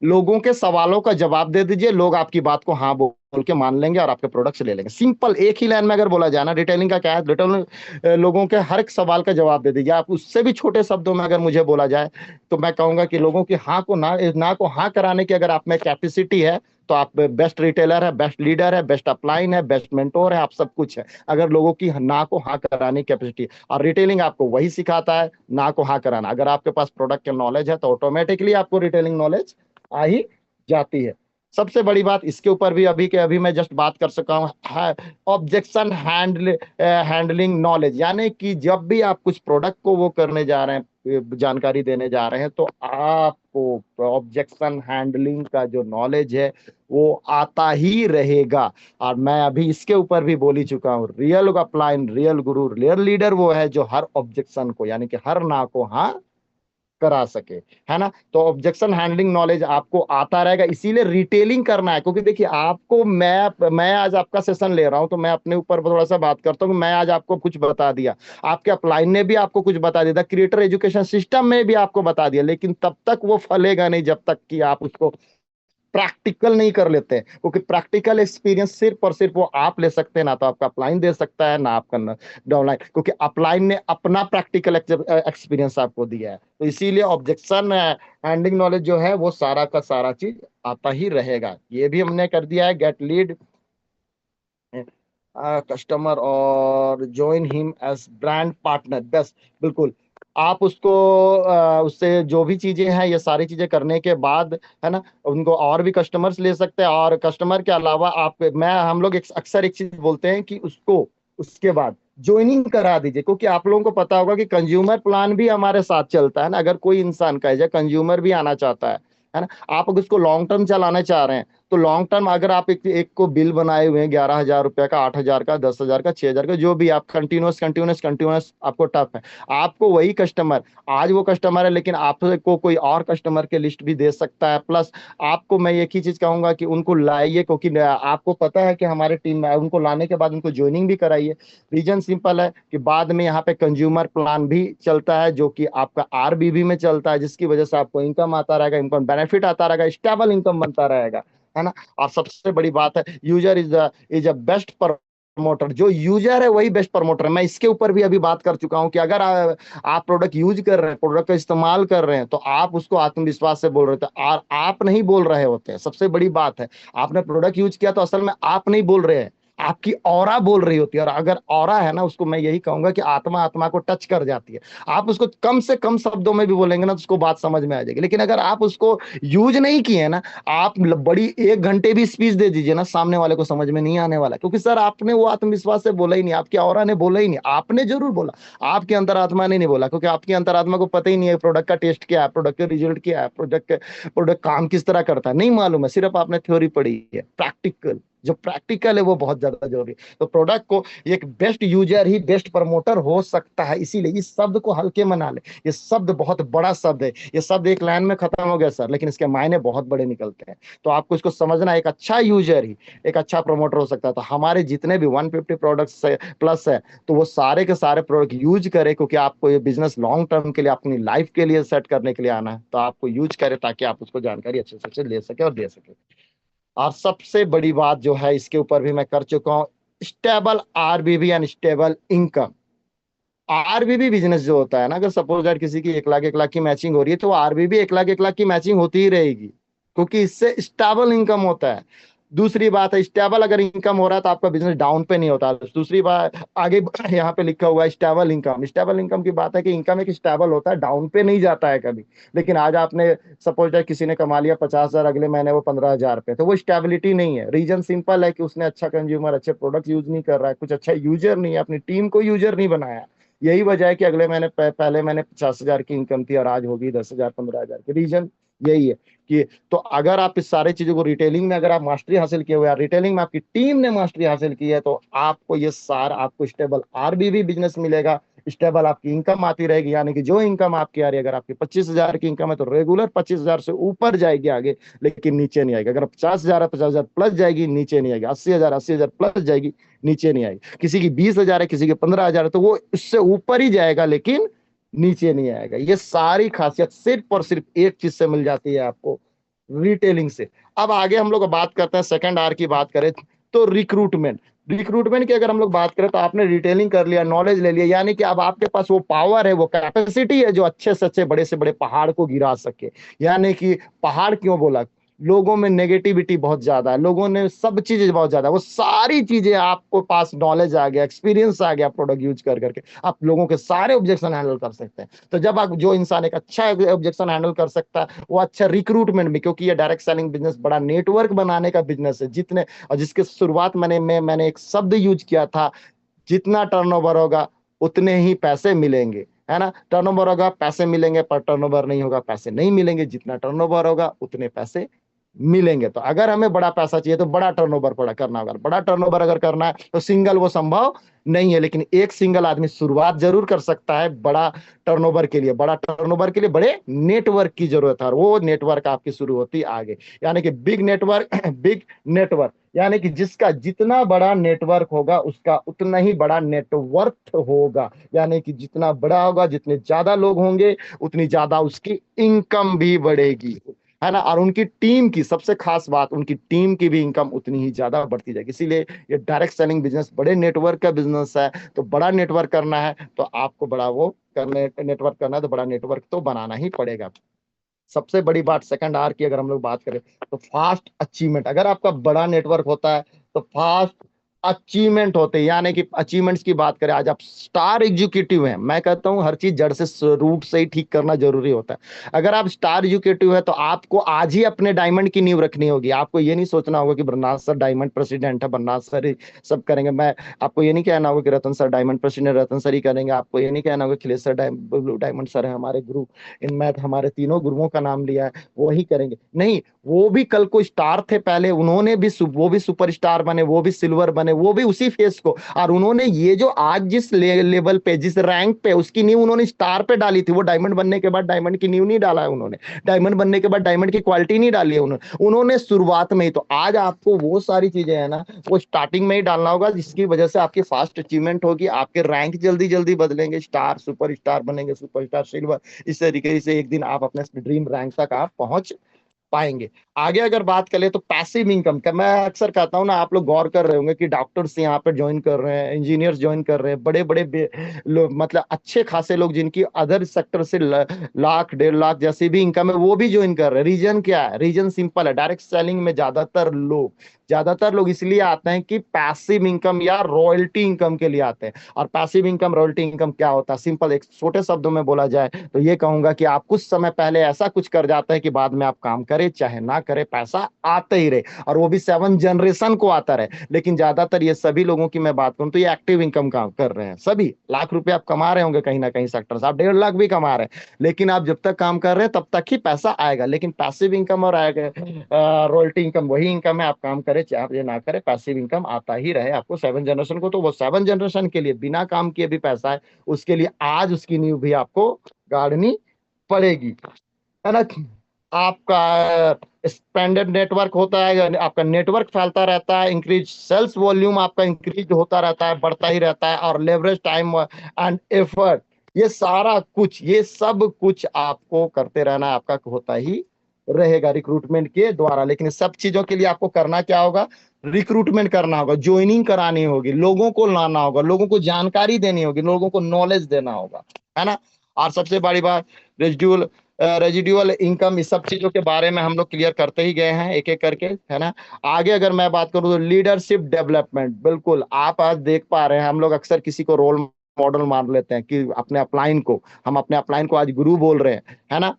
लोगों के सवालों का जवाब दे दीजिए, लोग आपकी बात को हाँ बोल के मान लेंगे और आपके प्रोडक्ट्स ले लेंगे। सिंपल एक ही लाइन में अगर बोला जाए ना, रिटेलिंग का क्या है, रिटेल लोगों के हर एक सवाल का जवाब दे दीजिए। आप उससे भी छोटे शब्दों में अगर मुझे बोला जाए तो मैं कहूंगा कि लोगों की हाँ को ना को हाँ कराने की अगर आप में कैपेसिटी है तो आप बेस्ट रिटेलर है, बेस्ट लीडर है, बेस्ट अपलाइन है, बेस्ट मेंटोर है, आप सब कुछ है। अगर लोगों की ना को हाँ कराने की कैपेसिटी, और रिटेलिंग आपको वही सिखाता है ना को हाँ कराना। अगर आपके पास प्रोडक्ट का नॉलेज है तो ऑटोमेटिकली आपको रिटेलिंग नॉलेज आ ही जाती है। सबसे बड़ी बात इसके ऊपर भी अभी के अभी मैं जस्ट बात कर सका हूँ, ऑब्जेक्शन हैंडलिंग नॉलेज। यानी कि जब भी आप कुछ प्रोडक्ट को वो करने जा रहे हैं, जानकारी देने जा रहे हैं, तो आपको ऑब्जेक्शन हैंडलिंग का जो नॉलेज है वो आता ही रहेगा। और मैं अभी इसके ऊपर भी बोल ही चुका हूँ, रियल अपलाइन, रियल गुरु, रियल लीडर वो है जो हर ऑब्जेक्शन को, यानी कि हर ना को हाँ करा सके, है ना। तो ऑब्जेक्शन हैंडलिंग नॉलेज आपको आता रहेगा, इसीलिए रिटेलिंग करना है। क्योंकि देखिए आपको मैं आज आपका सेशन ले रहा हूं तो मैं अपने ऊपर थोड़ा सा बात करता हूँ कि मैं आज आपको कुछ बता दिया, आपके अपलाइन ने भी आपको कुछ बता दिया, क्रिएटर एजुकेशन सिस्टम में भी आपको बता दिया, लेकिन तब तक वो फलेगा नहीं जब तक कि आप उसको प्रैक्टिकल नहीं कर लेते हैं। क्योंकि प्रैक्टिकल एक्सपीरियंस सिर्फ और सिर्फ वो आप ले सकते हैं, ना तो आपका अपलाइन दे सकता है, ना आपका डाउनलाइन, क्योंकि अपलाइन ने अपना प्रैक्टिकल एक्सपीरियंस आपको दिया है। तो इसीलिए ऑब्जेक्शन हैंडलिंग नॉलेज जो है वो सारा का सारा चीज आता ही रहेगा। ये भी हमने कर दिया है, गेट लीड कस्टमर और join him as brand partner, बस बिल्कुल। आप उसको उससे जो भी चीजें हैं ये सारी चीजें करने के बाद, है ना, उनको और भी कस्टमर्स ले सकते हैं। और कस्टमर के अलावा आप मैं हम लोग अक्सर एक चीज बोलते हैं कि उसको उसके बाद ज्वाइनिंग करा दीजिए। क्योंकि आप लोगों को पता होगा कि कंज्यूमर प्लान भी हमारे साथ चलता है ना। अगर कोई इंसान का एज कंज्यूमर भी आना चाहता है ना, आप अगर उसको लॉन्ग टर्म चलाना चाह रहे हैं तो लॉन्ग टर्म अगर आप एक को बिल बनाए हुए हैं 11,000 रुपए का, 8,000 का, 10,000 का, 6,000 का, जो भी आप कंटिन्यूस कंटिन्यूस कंटिन्यूस आपको टफ है, आपको वही कस्टमर, आज वो कस्टमर है लेकिन आपको कोई और कस्टमर के लिस्ट भी दे सकता है। प्लस आपको मैं एक ही चीज कहूंगा कि उनको लाइए, क्योंकि आपको पता है कि हमारे टीम में उनको लाने के बाद उनको ज्वाइनिंग भी कराइए। रीजन सिंपल है कि बाद में यहाँ पे कंज्यूमर प्लान भी चलता है जो कि आपका आरबीबी में चलता है, जिसकी वजह से आपको इनकम आता रहेगा, इनकम बेनिफिट आता रहेगा, स्टेबल इनकम बनता रहेगा, है ना। और सबसे बड़ी बात है, user is a best promoter. जो यूजर है वही बेस्ट प्रमोटर है। मैं इसके ऊपर भी अभी बात कर चुका हूं कि अगर आप प्रोडक्ट यूज कर रहे हैं, प्रोडक्ट का इस्तेमाल कर रहे हैं, तो आप उसको आत्मविश्वास से बोल रहे थे और आप नहीं बोल रहे होते हैं। सबसे बड़ी बात है, आपने प्रोडक्ट यूज किया तो असल में आप नहीं बोल रहे हैं, आपकी ऑरा बोल रही होती है। और अगर ऑरा है ना, उसको मैं यही कहूंगा कि आत्मा आत्मा को टच कर जाती है। आप उसको कम से कम शब्दों में भी बोलेंगे ना तो उसको बात समझ में आ जाएगी। लेकिन अगर आप उसको यूज नहीं किए ना, आप बड़ी 1 घंटे भी स्पीच दे दीजिए ना, सामने वाले को समझ में नहीं आने वाला। क्योंकि सर आपने वो आत्मविश्वास से बोला ही नहीं, आपकी ऑरा ने बोला ही नहीं। आपने जरूर बोला, आपकी अंतरात्मा ने नहीं बोला, क्योंकि आपकी अंतरात्मा को पता ही नहीं है प्रोडक्ट का टेस्ट क्या है, प्रोडक्ट का रिजल्ट क्या है, प्रोडक्ट काम किस तरह करता है, नहीं मालूम है। सिर्फ आपने थ्योरी पढ़ी है। प्रैक्टिकल, जो प्रैक्टिकल है वो बहुत ज्यादा जरूरी है। तो प्रोडक्ट को एक बेस्ट यूजर ही बेस्ट प्रमोटर हो सकता है। इसीलिए इस शब्द को हल्के में ना ले, ये शब्द बहुत बड़ा शब्द है। ये शब्द एक लाइन में खत्म हो गया सर, लेकिन इसके मायने बहुत बड़े निकलते हैं। तो आपको इसको समझना, एक अच्छा यूजर ही एक अच्छा प्रमोटर हो सकता है। तो हमारे जितने भी 150 प्रोडक्ट्स प्लस है, तो वो सारे के सारे प्रोडक्ट यूज करें, क्योंकि आपको ये बिजनेस लॉन्ग टर्म के लिए, अपनी लाइफ के लिए सेट करने के लिए आना है। तो आपको यूज करें ताकि आप उसको जानकारी अच्छे से अच्छे ले सके और दे सके। और सबसे बड़ी बात जो है, इसके ऊपर भी मैं कर चुका हूँ, stable RBB and stable income. RBB business जो होता है ना, अगर सपोज दैट किसी की 1 लाख 1 लाख की मैचिंग हो रही है, तो आरबीबी 1 लाख 1 लाख की मैचिंग होती ही रहेगी, क्योंकि इससे स्टेबल इनकम होता है। दूसरी बात है, स्टेबल अगर इनकम हो रहा है तो आपका बिजनेस डाउन पे नहीं होता। दूसरी बात आगे यहाँ पे लिखा हुआ है स्टेबल इनकम। स्टेबल इनकम की बात है कि इनकम एक स्टेबल होता है, डाउन पे नहीं जाता है कभी। लेकिन आज आपने सपोज दैट किसी ने कमा लिया 50,000, अगले महीने वो 15,000 पे, तो वो स्टेबिलिटी नहीं है। रीजन सिंपल है कि उसने अच्छा कंज्यूमर, अच्छे प्रोडक्ट यूज नहीं कर रहा है, कुछ अच्छा यूजर नहीं है, अपनी टीम को यूजर नहीं बनाया। यही वजह है कि अगले महीने पहले मैंने 50,000 की इनकम थी और आज होगी 10,000 15,000 की। रीजन यही है कि, तो अगर आप इस सारे चीजों को रिटेलिंग में अगर आप मास्टरी हासिल किए हुए हैं, रिटेलिंग में आपकी टीम ने मास्टरी हासिल की है, तो आपको ये सारा आपको स्टेबल आरबीबी बिजनेस मिलेगा। स्टेबल आपकी इनकम आती रहेगी, यानी कि जो इनकम आपकी आ रही है, अगर आपकी 25,000 की इनकम है तो रेगुलर 25,000 से ऊपर जाएगी आगे, लेकिन नीचे नहीं आएगी। अगर 50,000 है, 50,000 प्लस जाएगी, नीचे नहीं आएगी। 80,000, 80,000 प्लस जाएगी, नीचे नहीं आएगी। किसी की 20,000 है, किसी की 15,000 है, तो वो उससे ऊपर ही जाएगा, लेकिन नीचे नहीं आएगा। ये सारी खासियत सिर्फ और सिर्फ एक चीज से मिल जाती है आपको, रिटेलिंग से। अब आगे हम लोग बात करते हैं, सेकंड आर की बात करें तो रिक्रूटमेंट। रिक्रूटमेंट की अगर हम लोग बात करें तो आपने रिटेलिंग कर लिया, नॉलेज ले लिया, यानी कि अब आपके पास वो पावर है, वो कैपेसिटी है जो अच्छे से अच्छे बड़े से बड़े पहाड़ को गिरा सके। यानी कि पहाड़ क्यों बोला, लोगों में नेगेटिविटी बहुत ज्यादा है, लोगों ने सब चीजें बहुत ज्यादा, वो सारी चीजें आपको पास नॉलेज आ गया, एक्सपीरियंस आ गया प्रोडक्ट यूज कर करके, आप लोगों के सारे ऑब्जेक्शन हैंडल कर सकते हैं। तो जब आप, जो इंसान एक अच्छा ऑब्जेक्शन हैंडल कर सकता है, वो अच्छा रिक्रूटमेंट भी, क्योंकि ये डायरेक्ट सेलिंग बिजनेस बड़ा नेटवर्क बनाने का बिजनेस है। जितने, और जिसके शुरुआत मैंने एक शब्द यूज किया था, जितना टर्नओवर होगा उतने ही पैसे मिलेंगे, है ना। टर्नओवर होगा पैसे मिलेंगे, पर टर्नओवर नहीं होगा पैसे नहीं मिलेंगे। जितना टर्नओवर होगा उतने पैसे मिलेंगे। तो अगर हमें बड़ा पैसा चाहिए तो बड़ा टर्नओवर पड़ा करना होगा, बड़ा टर्नओवर अगर करना है तो सिंगल वो संभव नहीं है, लेकिन एक सिंगल आदमी शुरुआत जरूर कर सकता है बड़ा टर्नओवर के लिए। बड़ा टर्नओवर के लिए बड़े नेटवर्क की जरूरत है, और वो नेटवर्क आपकी शुरू होती है आगे, यानी कि बिग नेटवर्क बिग नेटवर्क, यानी कि जिसका जितना बड़ा नेटवर्क होगा उसका उतना ही बड़ा नेटवर्थ होगा, यानी कि जितना बड़ा होगा, जितने ज्यादा लोग होंगे उतनी ज्यादा उसकी इनकम भी बढ़ेगी, है ना। और उनकी टीम की सबसे खास बात, उनकी टीम की भी इनकम उतनी ही ज्यादा बढ़ती जाएगी। इसीलिए ये डायरेक्ट सेलिंग बिजनेस बड़े नेटवर्क का बिजनेस है। तो बड़ा नेटवर्क करना है तो आपको बड़ा वो करने नेटवर्क करना है तो बड़ा नेटवर्क तो बनाना ही पड़ेगा। सबसे बड़ी बात सेकंड आर की अगर हम लोग बात करें तो फास्ट अचीवमेंट। अगर आपका बड़ा नेटवर्क होता है तो फास्ट अचीवमेंट होते हैं, यानी कि अचीवमेंट्स की बात करें, आज आप स्टार एग्जीक्यूटिव हैं, मैं कहता हूं हर चीज जड़ से रूट से ही ठीक करना जरूरी होता है। अगर आप स्टार एग्जीक्यूटिव है तो आपको आज ही अपने डायमंड की नींव रखनी होगी। आपको ये नहीं सोचना होगा कि बरनाथ सर डायमंड प्रेसिडेंट है, बरनाथ सर ही सब करेंगे। मैं आपको ये नहीं कहना होगा कि रतन सर डायमंड प्रेसिडेंट, रतन सर ही करेंगे। आपको ये नहीं कहना होगा खिलेश सर डायमंड सर है हमारे गुरु, इनमें हमारे तीनों गुरुओं का नाम लिया है वो ही करेंगे, नहीं। वो भी कल को स्टार थे पहले, उन्होंने भी वो भी सुपरस्टार बने, वो भी सिल्वर बने, वो भी उसी फेस को, और उन्होंने ये जो आज जिस लेवल पे, जिस रैंक पे, उसकी नींव उन्होंने स्टार पे डाली थी। वो डायमंड बनने के बाद डायमंड की नींव नहीं डाला है उन्होंने, डायमंड बनने के बाद डायमंड की क्वालिटी नहीं डाली है उन्होंने शुरुआत में ही। तो आज आपको वो सारी चीजें है ना, वो स्टार्टिंग में ही डालना होगा, जिसकी वजह से आपकी फास्ट अचीवमेंट होगी, आपके रैंक जल्दी जल्दी बदलेंगे, स्टार सुपरस्टार बनेंगे, सुपरस्टार सिल्वर, इस तरीके से एक दिन आप अपने ड्रीम रैंक तक आप पहुंच पाएंगे। आगे अगर बात करें तो पैसिव इनकम का, मैं अक्सर कहता हूं ना, आप लोग गौर कर रहे होंगे कि डॉक्टर्स यहाँ पे ज्वाइन कर रहे हैं, इंजीनियर्स ज्वाइन कर रहे हैं, बड़े बड़े लोग, मतलब अच्छे खासे लोग जिनकी अदर सेक्टर से लाख 1.5 लाख जैसी भी इनकम है, वो भी ज्वाइन कर रहे हैं। रीजन क्या है? रीजन सिंपल है, डायरेक्ट सेलिंग में ज्यादातर लोग इसलिए आते हैं कि पैसिव इनकम या रॉयल्टी इनकम के लिए आते हैं। और पैसिव इनकम रॉयल्टी इनकम क्या होता है? सिंपल, एक छोटे शब्दों में बोला जाए तो ये कहूंगा कि आप कुछ समय पहले ऐसा कुछ कर जाते हैं कि बाद में आप काम करें चाहे ना करें पैसा आते ही रहे, और वो भी 7 जनरेशन को आता रहे। लेकिन ज्यादातर ये सभी लोगों की मैं बात करूं तो ये एक्टिव इनकम काम कर रहे हैं, सभी लाख रुपए आप कमा रहे होंगे कहीं ना कहीं सेक्टर से, आप 1.5 लाख भी कमा रहे हैं, लेकिन आप जब तक काम कर रहे हैं तब तक ही पैसा आएगा। लेकिन पैसिव इनकम और रॉयल्टी इनकम वही इनकम है, आप काम करें चाहे आप ये ना करें, पैसिव इनकम आता ही रहे आपको 7 जनरेशन को। तो वो 7 जनरेशन के लिए बिना काम किए भी पैसा है, उसके लिए आज उसकी नींव भी आपको गाड़नी पड़ेगी, है ना। आपका एक्सपेंडेड नेटवर्क होता है, आपका नेटवर्क फैलता रहता है, इंक्रीज सेल्स वॉल्यूम आपका इंक्रीज होता रहता है, बढ़ता ही रहता है, और लेवरेज टाइम एंड एफर्ट, ये सारा कुछ, ये सब कुछ आपको करते रहना है, आपका होता ही रहेगा रिक्रूटमेंट के द्वारा। लेकिन इस सब चीजों के लिए आपको करना क्या होगा? रिक्रूटमेंट करना होगा, ज्वाइनिंग करानी होगी, लोगों को लाना होगा, लोगों को जानकारी देनी होगी, लोगों को नॉलेज देना होगा, है ना। और सबसे बड़ी बात, रेजिडुअल रेजिडुअल इनकम, इस सब चीजों के बारे में हम लोग क्लियर करते ही गए हैं एक एक करके, है ना। आगे अगर मैं बात करूं तो लीडरशिप डेवलपमेंट, बिल्कुल आप आज देख पा रहे हैं, हम लोग अक्सर किसी को रोल मॉडल मान लेते हैं कि अपने अपलाइन को, हम अपने अपलाइन को आज गुरु बोल रहे हैं, है ना।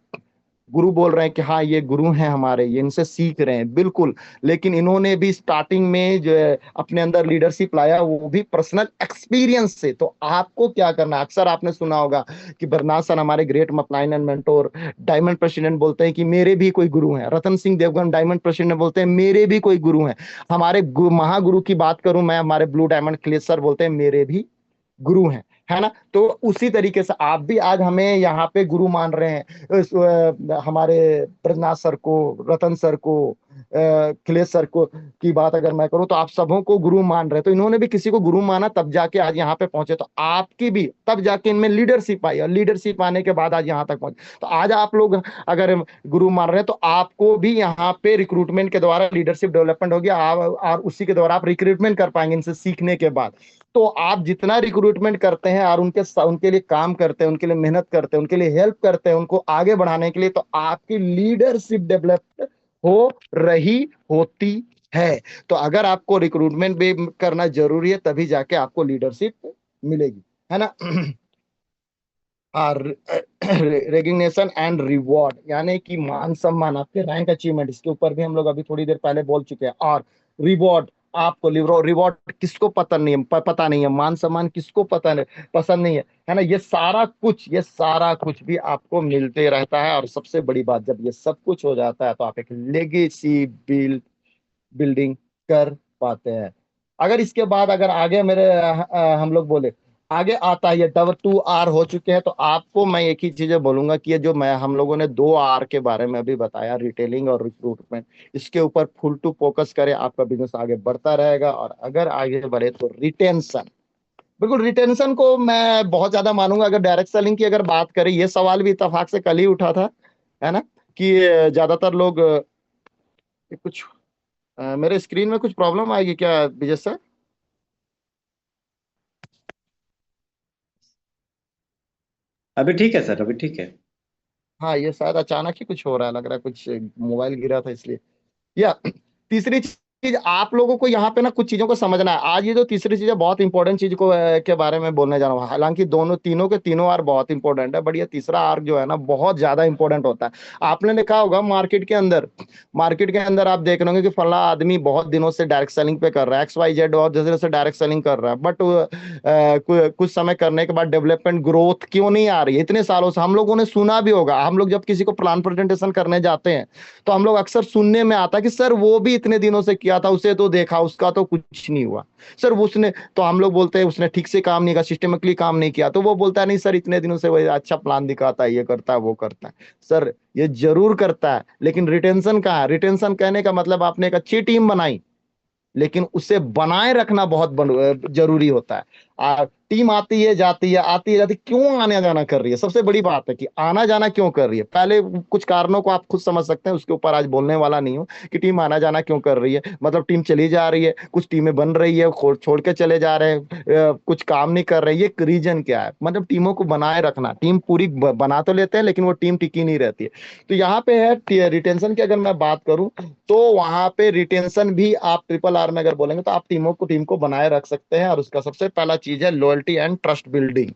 गुरु बोल रहे हैं कि हाँ ये गुरु हैं हमारे, ये इनसे सीख रहे हैं, बिल्कुल। लेकिन इन्होंने भी स्टार्टिंग में जो है अपने अंदर लीडरशिप लाया, वो भी पर्सनल एक्सपीरियंस से। तो आपको क्या करना है? अक्सर आपने सुना होगा कि बरनाथ सर हमारे great upline and mentor diamond president बोलते हैं कि मेरे भी कोई गुरु हैं, रतन सिंह देवगन डायमंड प्रेसिडेंट बोलते हैं मेरे भी कोई गुरु हैं, हमारे महागुरु की बात करूं मैं, हमारे ब्लू डायमंड खिलेश सर बोलते हैं मेरे भी गुरु हैं, है ना। तो उसी तरीके से आप भी आज हमें यहाँ पे गुरु मान रहे हैं, हमारे प्रज्ञात सर को, रतन सर को, खिलेश सर को की बात अगर मैं करूं तो आप सबों को गुरु मान रहे हैं। तो इन्होंने भी किसी को गुरु माना तब जाके आज यहाँ पे पहुंचे, तो आपकी भी तब जाके इनमें लीडरशिप आई, और लीडरशिप आने के बाद आज यहाँ तक पहुंचे। तो आज आप लोग अगर गुरु मान रहे हैं तो आपको भी यहाँ पे रिक्रूटमेंट के द्वारा लीडरशिप डेवलपमेंट होगी, और उसी के द्वारा आप रिक्रूटमेंट कर पाएंगे इनसे सीखने के बाद। तो आप जितना रिक्रूटमेंट करते हैं और उनके लिए काम करते हैं, उनके लिए मेहनत करते हैं, उनके लिए हेल्प करते हैं, उनको आगे बढ़ाने के लिए, तो आपकी लीडरशिप डेवलप हो रही होती है। तो अगर आपको रिक्रूटमेंट भी करना जरूरी है तभी जाके आपको लीडरशिप मिलेगी, है ना। और रेगिग्नेशन एंड रिवॉर्ड, यानी कि मान सम्मान, आपके रैंक अचीवमेंट, इसके ऊपर भी हम लोग अभी थोड़ी देर पहले बोल चुके हैं। और रिवॉर्ड, आपको रिवॉर्ड किसको पता नहीं है, पता नहीं है, मान सम्मान किसको पता नहीं, पसंद नहीं है ना, ये सारा कुछ भी आपको मिलते रहता है। और सबसे बड़ी बात, जब ये सब कुछ हो जाता है तो आप एक लेगेसी बिल्डिंग कर पाते हैं। अगर इसके बाद अगर आगे मेरे हम लोग बोले, आगे आता है, ये W2R हो चुके हैं, तो आपको मैं एक ही चीजें बोलूंगा कि ये जो मैं हम लोगों ने 2R के बारे में अभी बताया, रिटेलिंग और रिक्रूटमेंट, इसके ऊपर फुल टू फोकस करें, आपका बिजनेस आगे बढ़ता रहेगा। और अगर आगे बढ़े तो रिटेंशन, बिल्कुल रिटेंशन को मैं बहुत ज्यादा मानूंगा। अगर डायरेक्ट सेलिंग की अगर बात करें, ये सवाल भी इत्तेफाक से कल ही उठा था, है ना, कि ज्यादातर लोग कुछ मेरे स्क्रीन में कुछ प्रॉब्लम आएगी क्या विजय सर? अभी ठीक है सर, अभी ठीक है। हाँ, ये शायद अचानक ही कुछ हो रहा है, लग रहा है कुछ मोबाइल गिरा था इसलिए। या तीसरी चीज, आप लोगों को यहाँ पे ना कुछ चीजों को समझना है। आज ये जो तीसरी चीज है, बहुत इंपॉर्टेंट चीज को के बारे में बोलने जा रहा हूँ। हालांकि दोनों तीनों के तीनों आर बहुत इंपॉर्टेंट है, बट ये तीसरा आर जो है ना, बहुत ज्यादा इंपॉर्टेंट होता है। आपने देखा होगा मार्केट के अंदर आप देख रहे होंगे कि फला आदमी बहुत दिनों से डायरेक्ट सेलिंग पे कर रहा है, XYZ और जैसे जैसे डायरेक्ट सेलिंग कर रहा है, बट कुछ समय करने के बाद डेवलपमेंट ग्रोथ क्यों नहीं आ रही है? इतने सालों से हम लोगों ने सुना भी होगा, हम लोग जब किसी को प्लान प्रेजेंटेशन करने जाते हैं तो हम लोग अक्सर सुनने में आता कि सर वो भी इतने दिनों से किया था, उसे तो देखा, उसका तो कुछ नहीं हुआ। सर वो उसने, तो हम लोग बोलते हैं उसने ठीक से काम नहीं किया, सिस्टमेटिकली काम नहीं किया। तो वो बोलता है नहीं सर, इतने दिनों से वो अच्छा प्लान दिखाता है, ये करता है, वो करता है। सर ये जरूर करता है, लेकिन रिटेंशन कहाँ है? रिटेंशन कहने का मतलब आपने एक अच्छी टीम बनाई, लेकिन उसे बनाए रखना बहुत जरूरी होता है। टीम आती है जाती है, आती है जाती है, क्यों आने जाना कर रही है? सबसे बड़ी बात है कि आना जाना क्यों कर रही है। पहले कुछ कारणों को आप खुद समझ सकते हैं, उसके ऊपर आज बोलने वाला नहीं हूं कि टीम आना जाना क्यों कर रही है। मतलब टीम चली जा रही है, कुछ टीमें बन रही है, छोड़ के चले जा रहे हैं, कुछ काम नहीं कर रहे, ये रीजन क्या है? मतलब टीमों को बनाए रखना, टीम पूरी बना तो लेते हैं लेकिन वो टीम टिकी नहीं रहती है। तो यहाँ पे है रिटेंशन की अगर मैं बात करूं, तो वहां पे रिटेंशन भी आप RRR में अगर बोलेंगे तो आप टीम को बनाए रख सकते हैं। और उसका सबसे पहला चीज है लॉयल्टी एंड ट्रस्ट बिल्डिंग,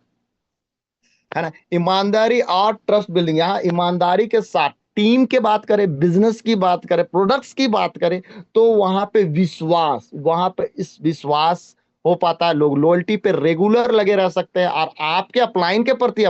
है ना, ईमानदारी और ट्रस्ट बिल्डिंग। यहाँ ईमानदारी के साथ टीम की बात करें, बिजनेस की बात करें, प्रोडक्ट्स की बात करें, तो वहां पे विश्वास, वहां पे इस विश्वास हो पाता है, लोग लॉयल्टी पे रेगुलर लगे रह सकते हैं। और आपके अपलाइन के प्रति